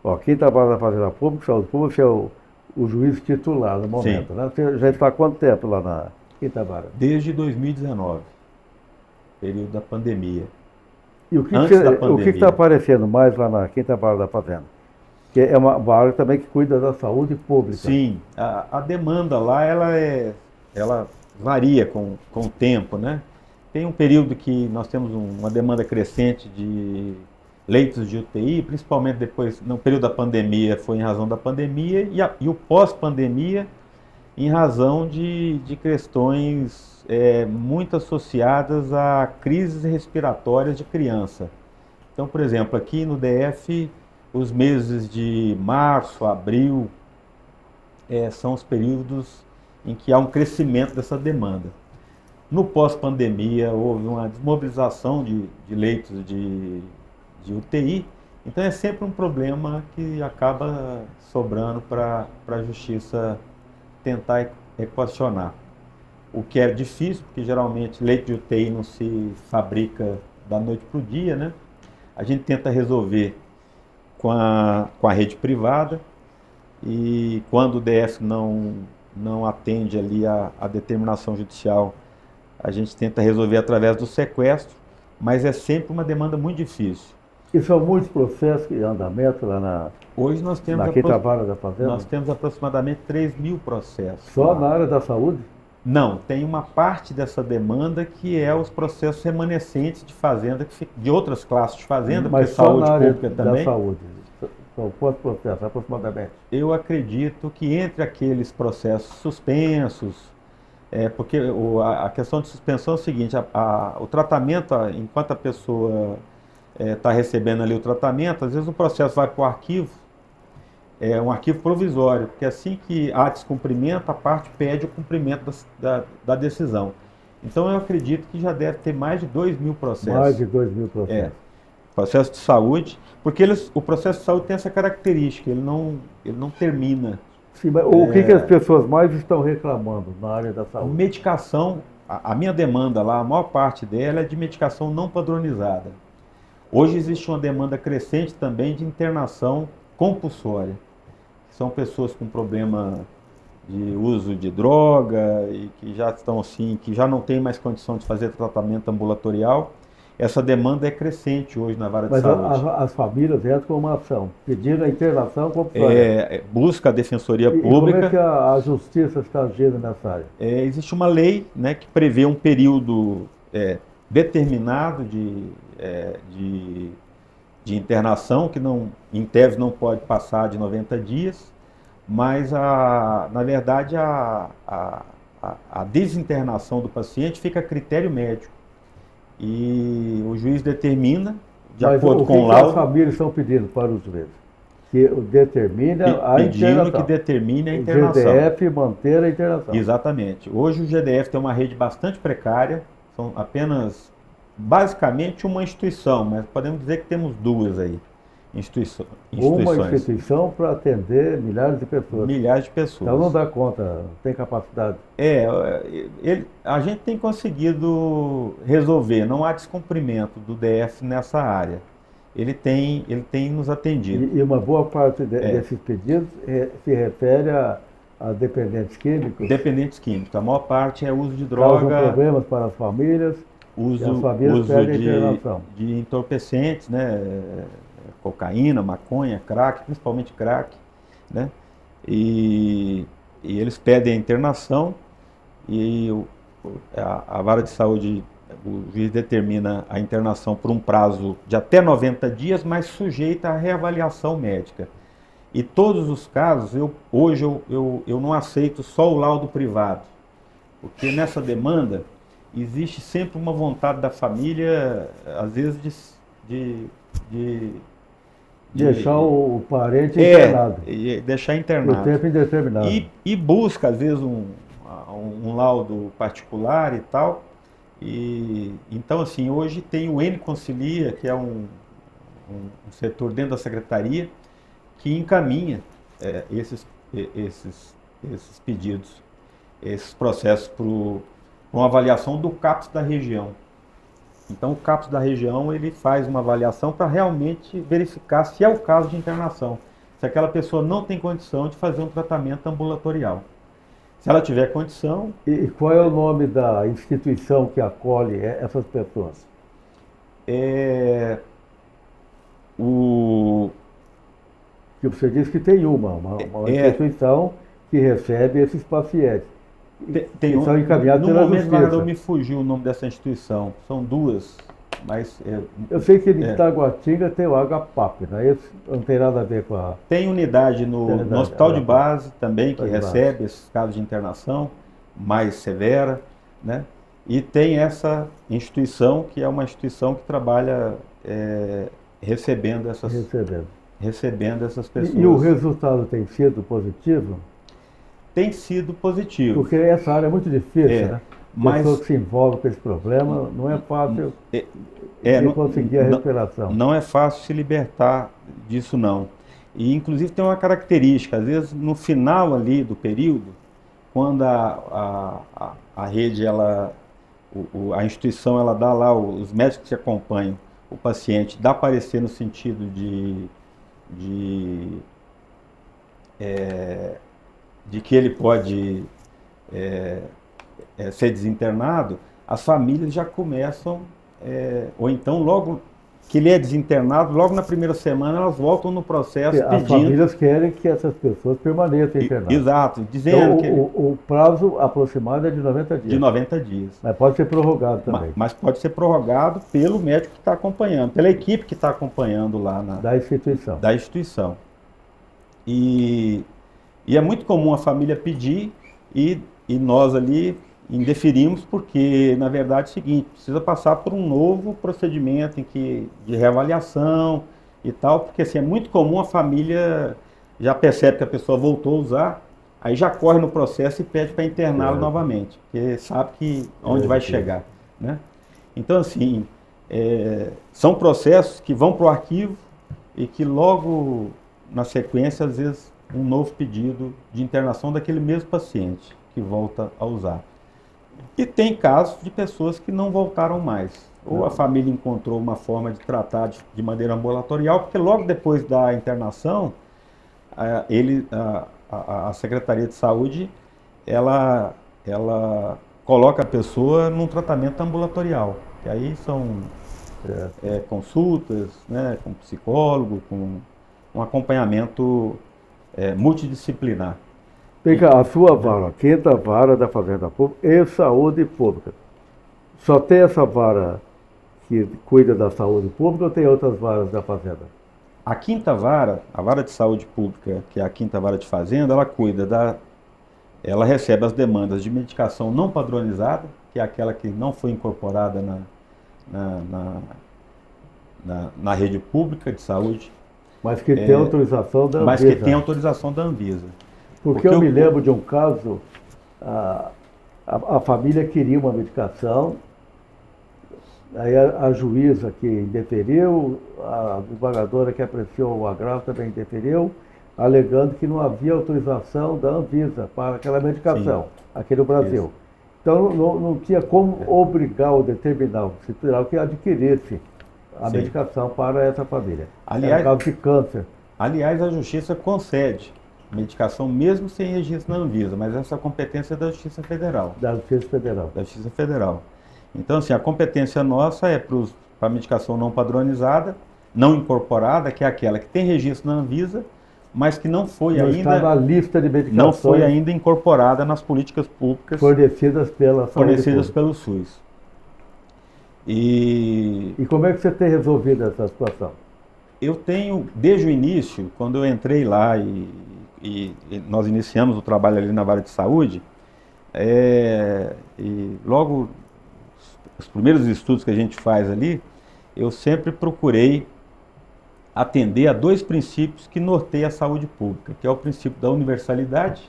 Ó, Quinta Vara da Fazenda Pública, Saúde Pública, você é o juiz titular no momento, né? Você já está há quanto tempo lá na Quinta Vara? Desde 2019, período da pandemia. E o que Antes da o que pandemia. está aparecendo mais lá na Quinta Vara da Fazenda? Que é uma vara também que cuida da saúde pública. Sim, a demanda lá, ela varia com o tempo, né? Tem um período que nós temos uma demanda crescente de leitos de UTI, principalmente depois, no período da pandemia, foi em razão da pandemia, e o pós-pandemia, em razão de questões muito associadas a crises respiratórias de criança. Então, por exemplo, aqui no DF, os meses de março, abril, são os períodos em que há um crescimento dessa demanda. No pós-pandemia, houve uma desmobilização de leitos de UTI, então é sempre um problema que acaba sobrando para a Justiça tentar equacionar. O que é difícil, porque geralmente leito de UTI não se fabrica da noite para o dia, né? A gente tenta resolver com a rede privada, e quando o DF não atende ali a determinação judicial, a gente tenta resolver através do sequestro, mas é sempre uma demanda muito difícil. E são muitos processos em andamento lá Hoje nós temos, na Quinta Vara da Fazenda? nós temos aproximadamente 3.000 processos. Só lá. na área da saúde? Não, tem uma parte dessa demanda que é os processos remanescentes de fazenda, de outras classes de fazenda, Mas porque só saúde na área pública da também. saúde. São quantos processos aproximadamente? Eu acredito que entre aqueles processos suspensos, porque a questão de suspensão é o seguinte, o tratamento, enquanto a pessoa está recebendo ali o tratamento, às vezes o processo vai para o arquivo, um arquivo provisório, porque assim que há descumprimento, a parte pede o cumprimento da decisão. Então eu acredito que já deve ter mais de 2.000 processos. Mais de 2.000 processos. Processo de saúde, porque o processo de saúde tem essa característica, ele não termina. Sim, mas o que as pessoas mais estão reclamando na área da saúde? Medicação, a minha demanda lá, a maior parte dela é de medicação não padronizada. Hoje existe uma demanda crescente também de internação compulsória. São pessoas com problema de uso de droga e que já estão assim, que já não têm mais condição de fazer tratamento ambulatorial. Essa demanda é crescente hoje na vara de saúde. Mas as famílias entram com uma ação, pedindo a internação compulsória. Busca a Defensoria E Pública. como é que a Justiça está agindo nessa área? Existe uma lei, né, que prevê um período determinado de internação, que em tese não pode passar de 90 dias, mas na verdade a desinternação do paciente fica a critério médico. E o juiz determina, de acordo com o laudo. As famílias estão pedindo para os juízes? Que determine a internação. Que determine a internação. O GDF manter a internação. Exatamente. Hoje o GDF tem uma rede bastante precária, são apenas, basicamente, uma instituição, mas podemos dizer que temos duas aí, instituições. Uma instituição para atender milhares de pessoas. Milhares de pessoas. Então não dá conta, não tem capacidade. A gente tem conseguido resolver, não há descumprimento do DF nessa área. Ele tem nos atendido. E uma boa parte desses pedidos se refere a dependentes químicos? Dependentes químicos. A maior parte é uso de droga. Causam problemas para as famílias. Uso de entorpecentes, né? Cocaína, maconha, crack, principalmente crack, né? E eles pedem a internação e a vara de saúde, o juiz determina a internação por um prazo de até 90 dias, mas sujeita à reavaliação médica. E todos os casos, hoje eu não aceito só o laudo privado, porque nessa demanda existe sempre uma vontade da família, às vezes, de deixar o parente internado. Deixar internado. Por tempo indeterminado. E busca, às vezes, um laudo particular e tal. Então, assim, hoje tem o N-Concilia, que é um setor dentro da secretaria, que encaminha esses pedidos. esses processos para uma avaliação do CAPS da região. Então, o CAPS da região, ele faz uma avaliação para realmente verificar se é o caso de internação, se aquela pessoa não tem condição de fazer um tratamento ambulatorial. Se ela tiver condição... E qual é o nome da instituição que acolhe essas pessoas? Que você disse que tem uma instituição que recebe esses pacientes. São encaminhados pela justiça. No momento, me fugiu o nome dessa instituição. São duas, mas... Eu sei que em Itaguatinga tem o HPAP, não é isso? Não tem nada a ver com a... Tem unidade no hospital de base também, que recebe esses casos de internação mais severa, né? E tem essa instituição, que é uma instituição que trabalha recebendo essas pessoas. E o resultado tem sido positivo? Tem sido positivo. Porque essa área é muito difícil, né? Mas pessoa que se envolve com esse problema, não é fácil de conseguir a recuperação. Não é fácil se libertar disso, não. E, inclusive, tem uma característica. Às vezes, no final ali do período, quando a rede, a instituição, ela dá lá, os médicos que acompanham o paciente, dá parecer no sentido de que ele pode ser desinternado, as famílias já começam, ou então logo que ele é desinternado, logo na primeira semana elas voltam no processo pedindo... As famílias querem que essas pessoas permaneçam internadas. Exato, dizendo então, que... O prazo aproximado é de 90 dias. De 90 dias. Mas pode ser prorrogado também. Mas pode ser prorrogado pelo médico que está acompanhando, pela equipe que está acompanhando lá da instituição. Da instituição. E é muito comum a família pedir e nós ali indeferimos, porque, na verdade, é o seguinte, precisa passar por um novo procedimento de reavaliação e tal, porque assim, é muito comum a família já percebe que a pessoa voltou a usar, aí já corre no processo e pede para interná-lo novamente, porque sabe que onde vai chegar, né? Então, assim, são processos que vão para o arquivo e que logo na sequência, às vezes, um novo pedido de internação daquele mesmo paciente que volta a usar. E tem casos de pessoas que não voltaram mais. Ou a família encontrou uma forma de tratar de maneira ambulatorial, porque logo depois da internação, a Secretaria de Saúde, ela coloca a pessoa num tratamento ambulatorial. E aí são consultas, né, com psicólogo, com um acompanhamento multidisciplinar. Vem cá, a sua vara, a 5ª vara da Fazenda Pública e Saúde Pública. Só tem essa vara que cuida da saúde pública ou tem outras varas da Fazenda? A 5ª vara, a vara de saúde pública, que é a 5ª vara de Fazenda, ela cuida ela recebe as demandas de medicação não padronizada, que é aquela que não foi incorporada na rede pública de saúde. Mas que tem autorização da Anvisa. Mas que tem autorização da Anvisa. Porque eu me lembro de um caso, a família queria uma medicação, aí a juíza que indeferiu, a desembargadora que apreciou o agravo também indeferiu, alegando que não havia autorização da Anvisa para aquela medicação aqui no Brasil. Isso. Então não tinha como obrigar ou determinar o hospital que adquirisse a medicação para essa família. Aliás, era caso de câncer. Aliás, a Justiça concede medicação mesmo sem registro na Anvisa, mas essa competência é da Justiça Federal. Da Justiça Federal. Da Justiça Federal. Então, assim, a competência nossa é para a medicação não padronizada, não incorporada, que é aquela que tem registro na Anvisa, mas que não foi ainda... está na lista de medicações... Não foi ainda incorporada nas políticas públicas... Fornecidas pelo SUS. E como é que você tem resolvido essa situação? Eu tenho, desde o início, quando eu entrei lá e nós iniciamos o trabalho ali na vara de saúde, e logo os primeiros estudos que a gente faz ali, eu sempre procurei atender a 2 princípios que norteiam a saúde pública, que é o princípio da universalidade,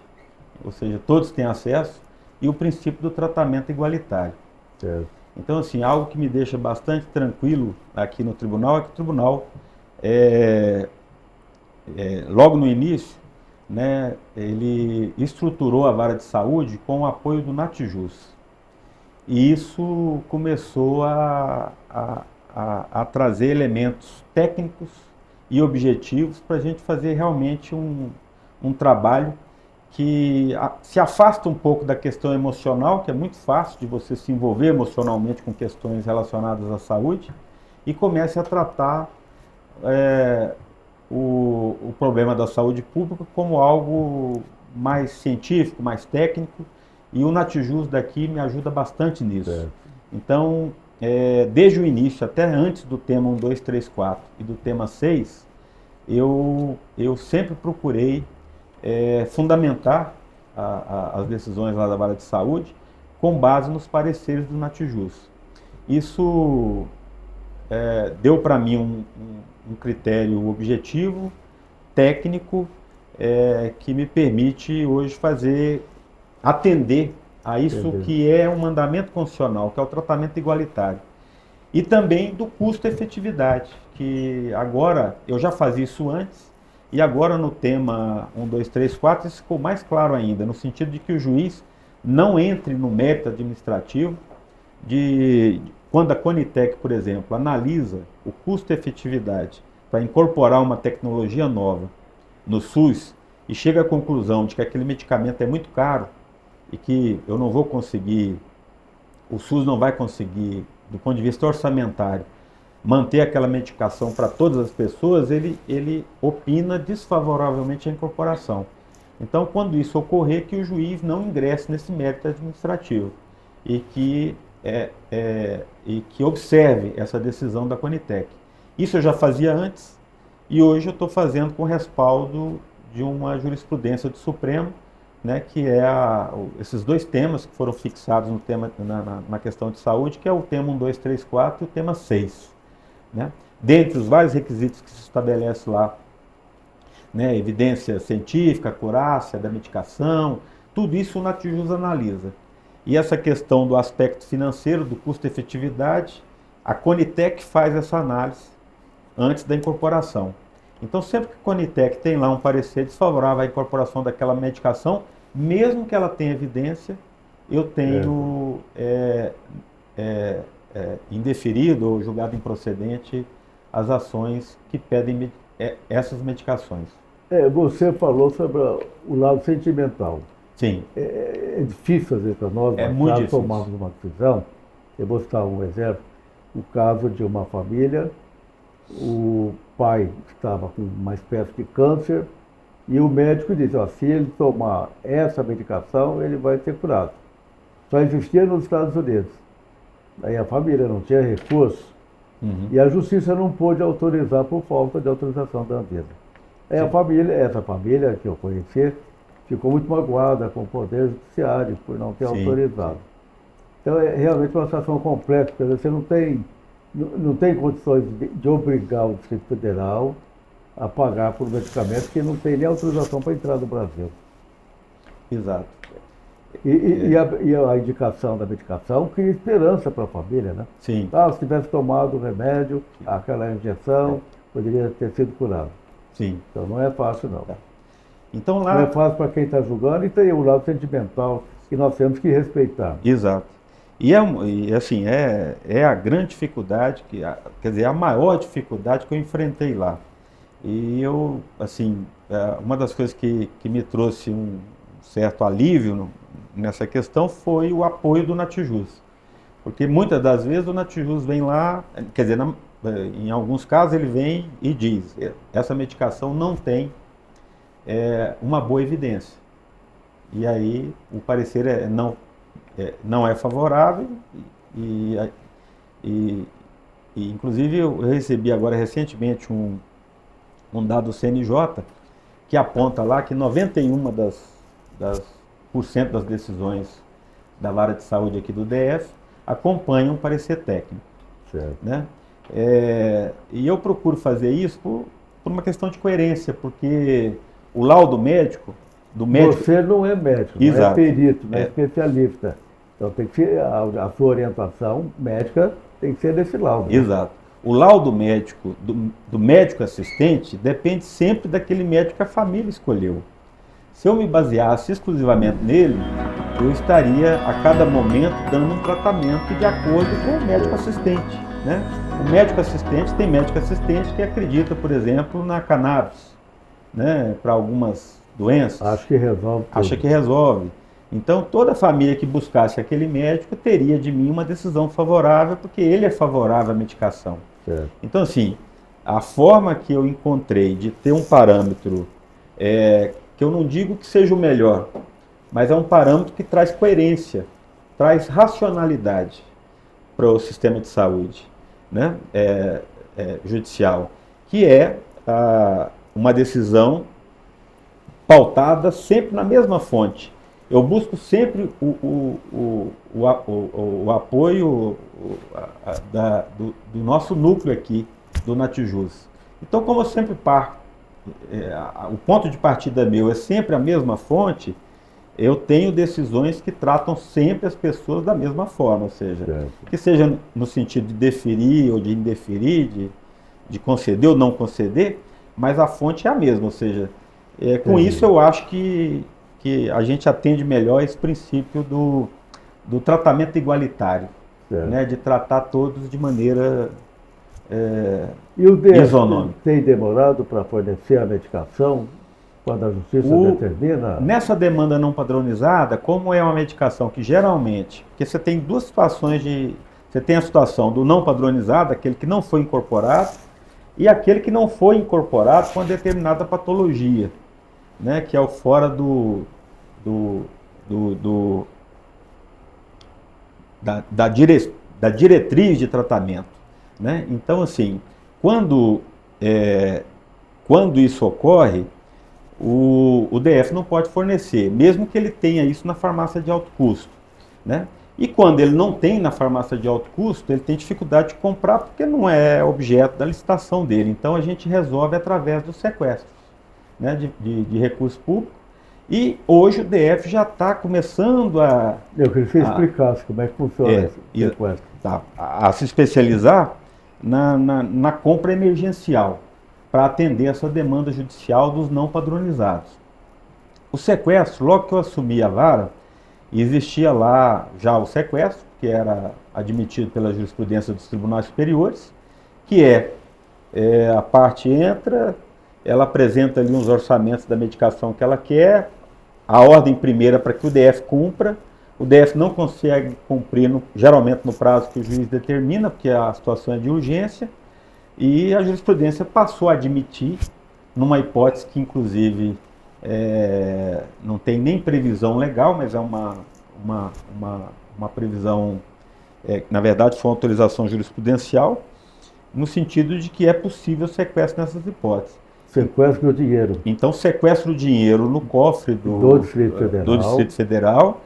ou seja, todos têm acesso, e o princípio do tratamento igualitário. Certo. Então, assim, algo que me deixa bastante tranquilo aqui no tribunal é que o tribunal, logo no início, né, ele estruturou a vara de saúde com o apoio do Natijus. E isso começou a trazer elementos técnicos e objetivos para a gente fazer realmente um trabalho que se afasta um pouco da questão emocional, que é muito fácil de você se envolver emocionalmente com questões relacionadas à saúde, e comece a tratar o problema da saúde pública como algo mais científico, mais técnico, e o Natijus daqui me ajuda bastante nisso. É. Então, desde o início, até antes do tema 1, 2, 3, 4 e do tema 6, eu sempre procurei fundamentar as decisões lá da vara de saúde com base nos pareceres do Natijus. Isso deu para mim um critério objetivo, técnico, que me permite hoje atender a isso que é um mandamento constitucional, que é o tratamento igualitário. E também do custo-efetividade, que agora, eu já fazia isso antes, e agora no tema 1, 2, 3, 4, isso ficou mais claro ainda, no sentido de que o juiz não entre no mérito administrativo quando a Conitec, por exemplo, analisa o custo-efetividade para incorporar uma tecnologia nova no SUS e chega à conclusão de que aquele medicamento é muito caro e que eu não vou conseguir, o SUS não vai conseguir, do ponto de vista orçamentário, manter aquela medicação para todas as pessoas, ele opina desfavoravelmente a incorporação. Então, quando isso ocorrer, que o juiz não ingresse nesse mérito administrativo e que observe essa decisão da Conitec. Isso eu já fazia antes e hoje eu estou fazendo com respaldo de uma jurisprudência do Supremo, né, que esses dois temas que foram fixados no tema, na questão de saúde, que é o tema 1, 2, 3, 4 e o tema 6. Né? Dentre os vários requisitos que se estabelece lá, né, evidência científica, acurácia da medicação, tudo isso o Natijus analisa. E essa questão do aspecto financeiro, do custo-efetividade, a Conitec faz essa análise antes da incorporação. Então, sempre que a Conitec tem lá um parecer desfavorável à incorporação daquela medicação, mesmo que ela tenha evidência, eu tenho indeferido ou julgado improcedente as ações que pedem essas medicações. Você falou sobre o lado sentimental. Sim. É difícil fazer para nós, É muito difícil. Tomarmos uma decisão. Eu vou citar um exemplo. O caso de uma família, o pai estava com uma espécie de câncer e o médico disse, se ele tomar essa medicação, ele vai ser curado. Só existia nos Estados Unidos. Aí a família não tinha recurso e a justiça não pôde autorizar por falta de autorização da Anvisa. Aí essa família que eu conheci, ficou muito magoada com o Poder Judiciário por não ter autorizado. Então é realmente uma situação complexa, porque você não tem condições de obrigar o Distrito Federal a pagar por medicamentos que não tem nem autorização para entrar no Brasil. Exato. E a indicação da medicação cria esperança para a família, né? Sim. Se tivesse tomado o remédio, aquela injeção, poderia ter sido curado. Sim. Então não é fácil, não. Então, lá... Não é fácil para quem está julgando e tem o lado sentimental que nós temos que respeitar. Exato. E assim, é a grande dificuldade, quer dizer, a maior dificuldade que eu enfrentei lá. E eu, assim, uma das coisas que me trouxe um certo alívio nessa questão foi o apoio do Natijus. Porque muitas das vezes o Natijus vem lá, quer dizer, em alguns casos ele vem e diz, essa medicação não tem uma boa evidência. E aí o parecer não é favorável e inclusive eu recebi agora recentemente um dado do CNJ que aponta lá que 91% das decisões da vara de saúde aqui do DF acompanham o parecer técnico. Certo. Né? E eu procuro fazer isso por uma questão de coerência, porque o laudo médico do médico... Você não é médico, Exato. Não é perito, não é especialista. Então tem que ser, a sua orientação médica tem que ser desse laudo. Né? Exato. O laudo médico do médico assistente depende sempre daquele médico que a família escolheu. Se eu me baseasse exclusivamente nele, eu estaria a cada momento dando um tratamento de acordo com o médico assistente, né? O médico assistente tem médico assistente que acredita, por exemplo, na cannabis, né? Para algumas doenças. Acho que resolve tudo. Acha que resolve. Então, toda família que buscasse aquele médico teria de mim uma decisão favorável, porque ele é favorável à medicação. Certo. Então, assim, a forma que eu encontrei de ter um parâmetro, que eu não digo que seja o melhor, mas é um parâmetro que traz coerência, traz racionalidade para o sistema de saúde, né? Judicial, que é uma decisão pautada sempre na mesma fonte. Eu busco sempre o apoio do nosso núcleo aqui, do Natijus. Então, como eu sempre parto, o ponto de partida meu é sempre a mesma fonte, eu tenho decisões que tratam sempre as pessoas da mesma forma, ou seja, que seja no sentido de deferir ou de indeferir, de conceder ou não conceder, mas a fonte é a mesma, ou seja, com isso eu acho que a gente atende melhor esse princípio do tratamento igualitário, né, de tratar todos de maneira E o DF isonômica. tem demorado para fornecer a medicação quando a justiça determina? Nessa demanda não padronizada, como é uma medicação que geralmente, porque você tem duas situações você tem a situação do não padronizado, aquele que não foi incorporado, e aquele que não foi incorporado com uma determinada patologia, né, que é o fora da diretriz de tratamento, né? Então, assim, quando isso ocorre, o DF não pode fornecer, mesmo que ele tenha isso na farmácia de alto custo, né? E quando ele não tem na farmácia de alto custo, ele tem dificuldade de comprar porque não é objeto da licitação dele. Então a gente resolve através dos sequestros, né, de recurso público. E hoje o DF já está começando Eu queria que você explicasse como é que funciona esse sequestro. A se especializar na compra emergencial, para atender essa demanda judicial dos não padronizados. O sequestro, logo que eu assumi a vara, existia lá já o sequestro, que era admitido pela jurisprudência dos tribunais superiores, que a parte entra, ela apresenta ali uns orçamentos da medicação que ela quer, a ordem primeira para que o DF cumpra, o DF não consegue cumprir, geralmente no prazo que o juiz determina, porque a situação é de urgência, e a jurisprudência passou a admitir, numa hipótese que inclusive não tem nem previsão legal, mas é uma previsão, na verdade foi uma autorização jurisprudencial, no sentido de que é possível sequestro nessas hipóteses. Sequestro do dinheiro. Então, sequestro do dinheiro no cofre do Distrito Federal.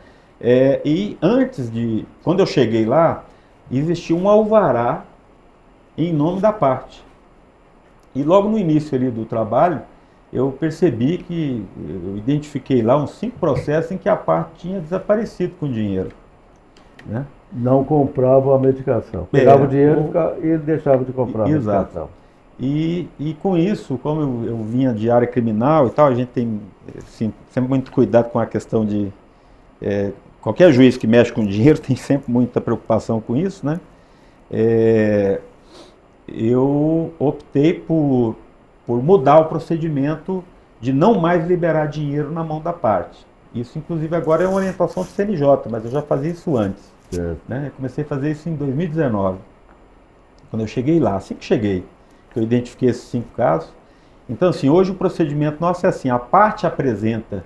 E antes quando eu cheguei lá, existia um alvará em nome da parte. E logo no início ali do trabalho, eu percebi eu identifiquei lá uns 5 processos em que a parte tinha desaparecido com o dinheiro, né? Não comprava a medicação. Pegava o dinheiro e deixava de comprar a medicação. E com isso, como eu vinha de área criminal e tal, a gente tem assim, sempre muito cuidado com a questão de... qualquer juiz que mexe com dinheiro tem sempre muita preocupação com isso, né? Eu optei por mudar o procedimento de não mais liberar dinheiro na mão da parte. Isso, inclusive, agora é uma orientação do CNJ, mas eu já fazia isso antes. Né? Eu comecei a fazer isso em 2019, quando eu cheguei lá. Assim que cheguei, eu identifiquei esses 5 casos. Então, assim, hoje o procedimento nosso é assim, a parte apresenta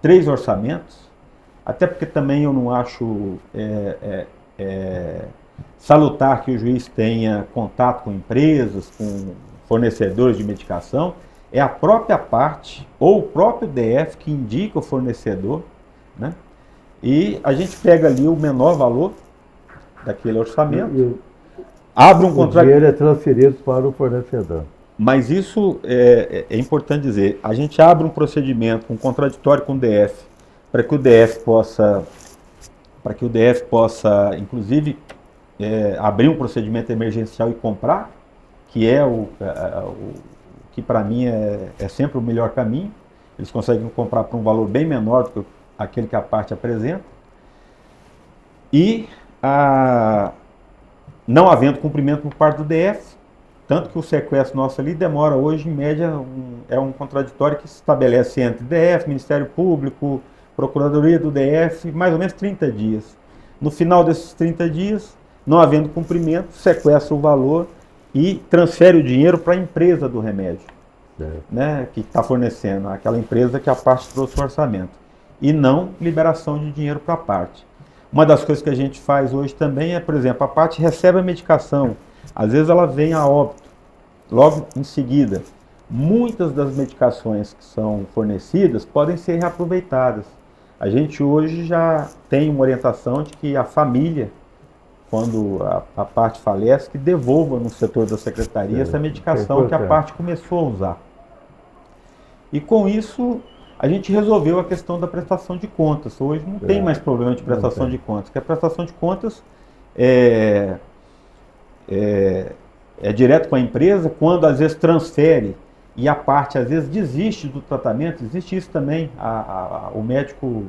3 orçamentos, até porque também eu não acho salutar que o juiz tenha contato com empresas, com fornecedores de medicação. É a própria parte ou o próprio DF que indica o fornecedor, né? E a gente pega ali o menor valor daquele orçamento, abre um contrato. O dinheiro é transferido para o fornecedor. Mas isso é importante dizer. A gente abre um procedimento, um contraditório com o DF, para que o DF possa, inclusive, abrir um procedimento emergencial e comprar, que é que para mim é sempre o melhor caminho. eles conseguem comprar por um valor bem menor do que aquele que a parte apresenta. E não havendo cumprimento por parte do DF, tanto que o sequestro nosso ali demora hoje, em média, é um contraditório que se estabelece entre DF, Ministério Público, Procuradoria do DF, mais ou menos 30 dias. No final desses 30 dias, não havendo cumprimento, sequestra o valor e transfere o dinheiro para a empresa do remédio, né, que está fornecendo, aquela empresa que a parte trouxe o orçamento, e não liberação de dinheiro para a parte. Uma das coisas que a gente faz hoje também é, por exemplo, a parte recebe a medicação, às vezes ela vem a óbito, logo em seguida. Muitas das medicações que são fornecidas podem ser reaproveitadas. A gente hoje já tem uma orientação de que a família, quando a parte falece, que devolva no setor da secretaria essa medicação que a parte começou a usar. E com isso, a gente resolveu a questão da prestação de contas. Hoje não tem mais problema de prestação de contas, porque a prestação de contas é direto com a empresa, quando às vezes transfere e a parte às vezes desiste do tratamento, existe isso também, o médico,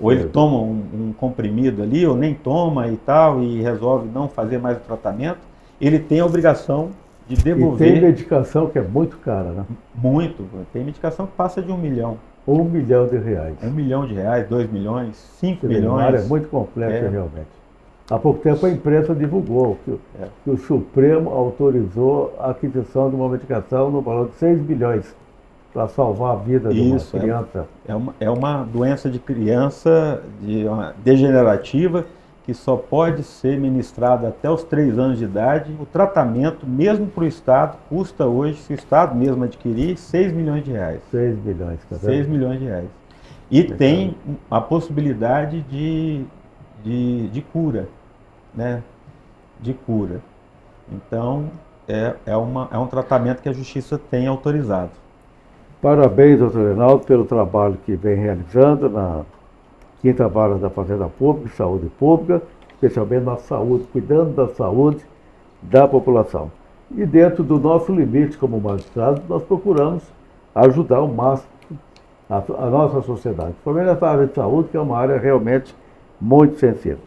ou ele toma um comprimido ali, ou nem toma e tal, e resolve não fazer mais o tratamento, ele tem a obrigação de devolver. E tem medicação que é muito cara, né? Muito, tem medicação que passa de 1 milhão. 1 milhão de reais. 1 milhão de reais, 2 milhões, 5 milhões. Uma área muito complexa, realmente. Há pouco tempo a imprensa divulgou que o Supremo autorizou a aquisição de uma medicação no valor de 6 bilhões para salvar a vida de uma criança. É uma doença de criança degenerativa que só pode ser ministrada até os 3 anos de idade. O tratamento, mesmo para o Estado, custa hoje, se o Estado mesmo adquirir, 6 milhões de reais. 6 bilhões. 6 milhões de reais. E tem a possibilidade de cura, né? De cura. Então, é um tratamento que a Justiça tem autorizado. Parabéns, doutor Reinaldo, pelo trabalho que vem realizando na 5ª Vara da Fazenda Pública e Saúde Pública, especialmente na saúde, cuidando da saúde da população. E dentro do nosso limite como magistrados, nós procuramos ajudar ao máximo a nossa sociedade, principalmente nessa área de saúde, que é uma área realmente muito sensível.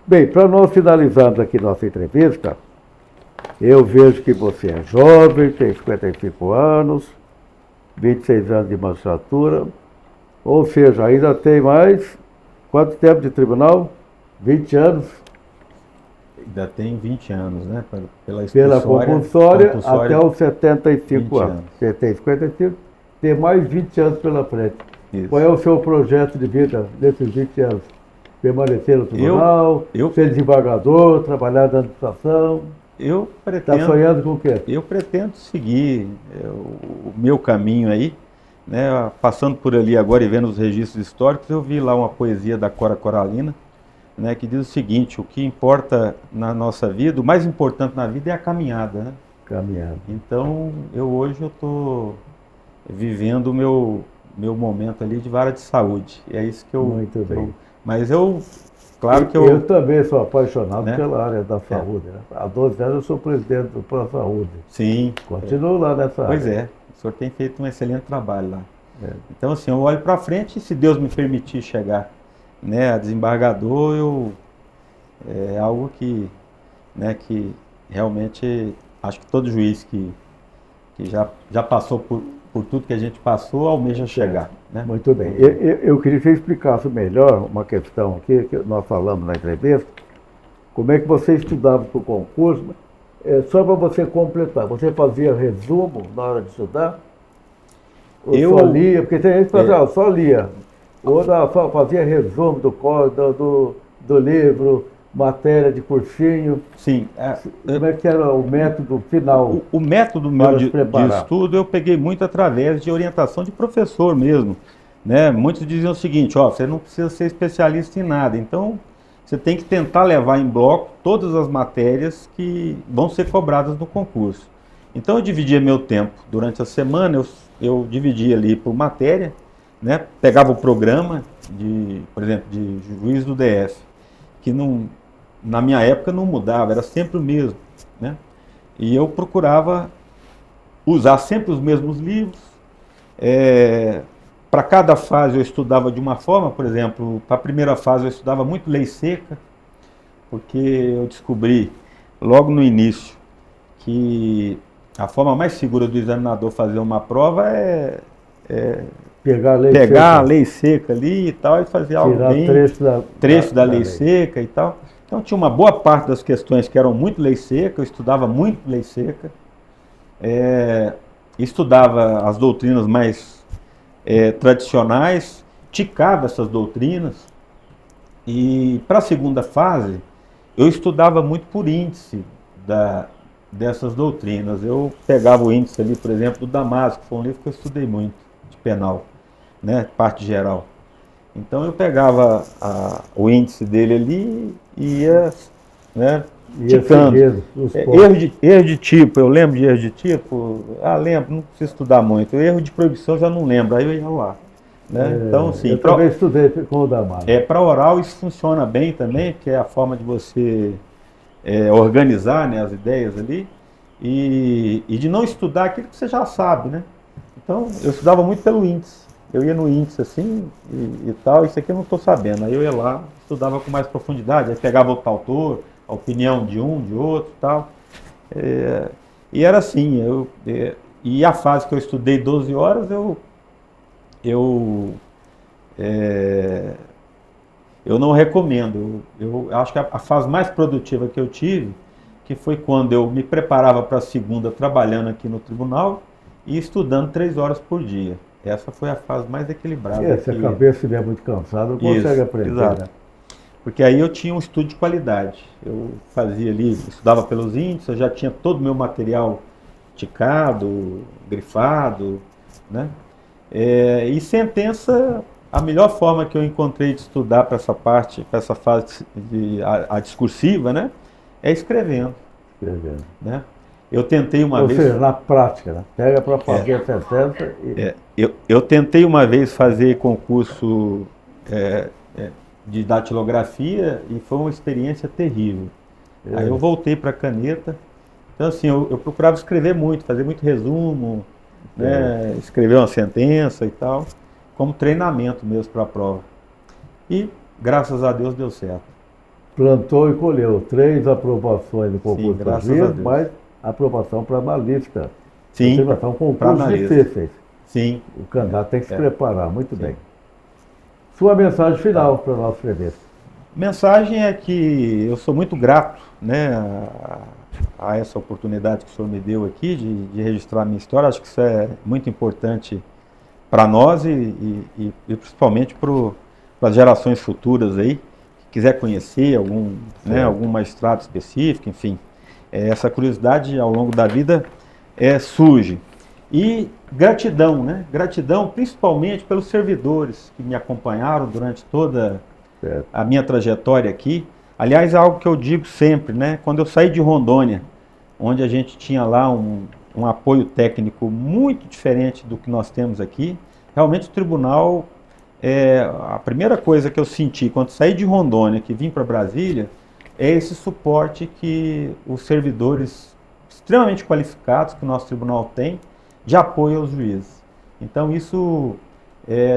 Bem, para nós finalizarmos aqui nossa entrevista, eu vejo que você é jovem, tem 55 anos, 26 anos de magistratura, ou seja, ainda tem mais, quanto tempo de tribunal? 20 anos? Ainda tem 20 anos, né? Pela compulsória até os 75 anos. Você tem 55, tem mais 20 anos pela frente. Isso. Qual é o seu projeto de vida nesses 20 anos? Permanecer no tribunal, ser desembargador, trabalhar na administração? Eu pretendo... Está sonhando com o quê? Eu pretendo seguir o meu caminho aí, né? Passando por ali agora e vendo os registros históricos, eu vi lá uma poesia da Cora Coralina, né, que diz o seguinte: o que importa na nossa vida, o mais importante na vida é a caminhada, né? Caminhada. Então, hoje eu estou vivendo o meu momento ali de vara de saúde. E é isso que eu... Muito bem. Mas claro que eu também sou apaixonado, né, pela área da saúde. Né? Há 12 anos eu sou presidente do Plano Saúde. Sim. Continuo lá nessa área. Pois é. O senhor tem feito um excelente trabalho lá. Então, assim, eu olho para frente e, se Deus me permitir chegar, né, a desembargador, é algo que realmente acho que todo juiz que já passou por tudo que a gente passou almeja chegar. Né? Muito bem. Eu queria que você explicasse melhor uma questão aqui, que nós falamos na entrevista, como é que você estudava para o concurso, só para você completar, você fazia resumo na hora de estudar? Ou só lia? Porque tem gente que fala, só lia. Ou só fazia resumo do livro, matéria de cursinho. Sim. Como é que era o método final? O método meu de estudo eu peguei muito através de orientação de professor mesmo. Né? Muitos diziam o seguinte: você não precisa ser especialista em nada, então você tem que tentar levar em bloco todas as matérias que vão ser cobradas no concurso. Então eu dividia meu tempo durante a semana, eu dividia ali por matéria, né? Pegava o programa, por exemplo, de juiz do DF, que na minha época não mudava, era sempre o mesmo, né? E eu procurava usar sempre os mesmos livros, Para cada fase eu estudava de uma forma. Por exemplo, para a primeira fase eu estudava muito lei seca, porque eu descobri logo no início que a forma mais segura do examinador fazer uma prova é pegar a lei seca ali e tal, e fazer algo bem, trecho da lei seca e tal. Então tinha uma boa parte das questões que eram muito lei seca, eu estudava muito lei seca, estudava as doutrinas mais tradicionais, ticava essas doutrinas, e para a segunda fase eu estudava muito por índice dessas doutrinas. Eu pegava o índice ali, por exemplo, do Damasco, que foi um livro que eu estudei muito, de penal, né, parte geral. Então eu pegava o índice dele ali e ia, né, ticando. Erro de tipo, eu lembro de erro de tipo, lembro, não preciso estudar muito. Erro de proibição eu já não lembro, aí eu ia lá. Né? Então, assim, eu também estudei com o Damasco. Para oral isso funciona bem também, porque é a forma de você organizar, né, as ideias ali, e de não estudar aquilo que você já sabe, né? Então, eu estudava muito pelo índice. Eu ia no índice assim e tal, isso aqui eu não estou sabendo. Aí eu ia lá, estudava com mais profundidade, aí pegava outro autor, a opinião de um, de outro e tal. E era assim, e a fase que eu estudei 12 horas, eu não recomendo. Eu acho que a fase mais produtiva que eu tive, que foi quando eu me preparava para a segunda trabalhando aqui no tribunal e estudando 3 horas por dia. Essa foi a fase mais equilibrada. Se a cabeça estiver muito cansada, não consegue aprender. Exato. Né? Porque aí eu tinha um estudo de qualidade. Eu fazia ali, estudava pelos índices, eu já tinha todo o meu material ticado, grifado, né? E sentença, a melhor forma que eu encontrei de estudar para essa parte, para essa fase a discursiva, né, é escrevendo. Né? Eu tentei uma vez... Ou seja, na prática, né? Pega para fazer a sentença e... Eu tentei uma vez fazer concurso de datilografia e foi uma experiência terrível. Aí eu voltei para a caneta. Então, assim, eu procurava escrever muito, fazer muito resumo, né, escrever uma sentença e tal, como treinamento mesmo para a prova. E, graças a Deus, deu certo. Plantou e colheu 3 aprovações no concurso do juiz, mais aprovação para analista. Sim, são concursos difíceis. Sim. O candidato tem que se preparar, muito bem. Sua mensagem final para nós escrever. Mensagem é que eu sou muito grato, né, a essa oportunidade que o senhor me deu aqui de registrar a minha história. Acho que isso é muito importante para nós e principalmente para as gerações futuras aí, que quiser conhecer algum magistrado específico, enfim. Essa curiosidade ao longo da vida surge. E gratidão, né? Gratidão principalmente pelos servidores que me acompanharam durante toda a minha trajetória aqui. Aliás, é algo que eu digo sempre, né? Quando eu saí de Rondônia, onde a gente tinha lá um apoio técnico muito diferente do que nós temos aqui, realmente o tribunal, a primeira coisa que eu senti quando saí de Rondônia, que vim para Brasília, é esse suporte que os servidores extremamente qualificados que o nosso tribunal tem, de apoio aos juízes. Então isso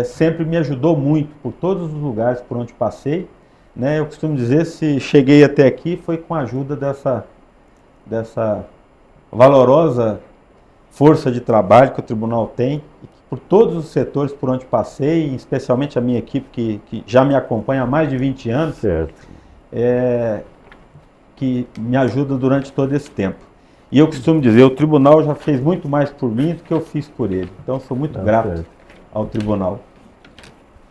sempre me ajudou muito por todos os lugares por onde passei. Né? Eu costumo dizer, se cheguei até aqui foi com a ajuda dessa valorosa força de trabalho que o tribunal tem, e que por todos os setores por onde passei, especialmente a minha equipe que já me acompanha há mais de 20 anos, que me ajuda durante todo esse tempo. E eu costumo dizer, o tribunal já fez muito mais por mim do que eu fiz por ele. Então, sou muito grato ao tribunal.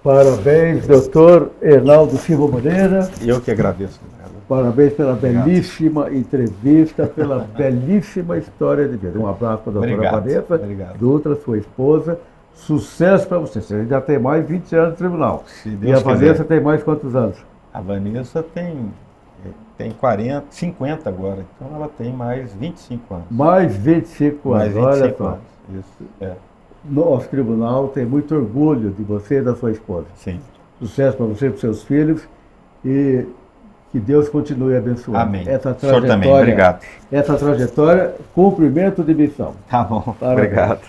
Parabéns, doutor Hernaldo Silva Moreira. Eu que agradeço. Parabéns pela belíssima entrevista, pela belíssima história de vida. Um abraço para a doutora Vanessa Dutra, sua esposa. Sucesso para você. Você já tem mais 20 anos de tribunal. E a Vanessa tem mais quantos anos? A Vanessa tem 50 agora, então ela tem mais 25 anos. Mais 25 anos, mais 25 olha só. Anos. Isso, Nosso tribunal tem muito orgulho de você e da sua esposa. Sim. Sucesso para você e para os seus filhos e que Deus continue abençoando. Amém. O senhor também, obrigado. Essa trajetória, cumprimento de missão. Tá bom, Parabéns. Obrigado.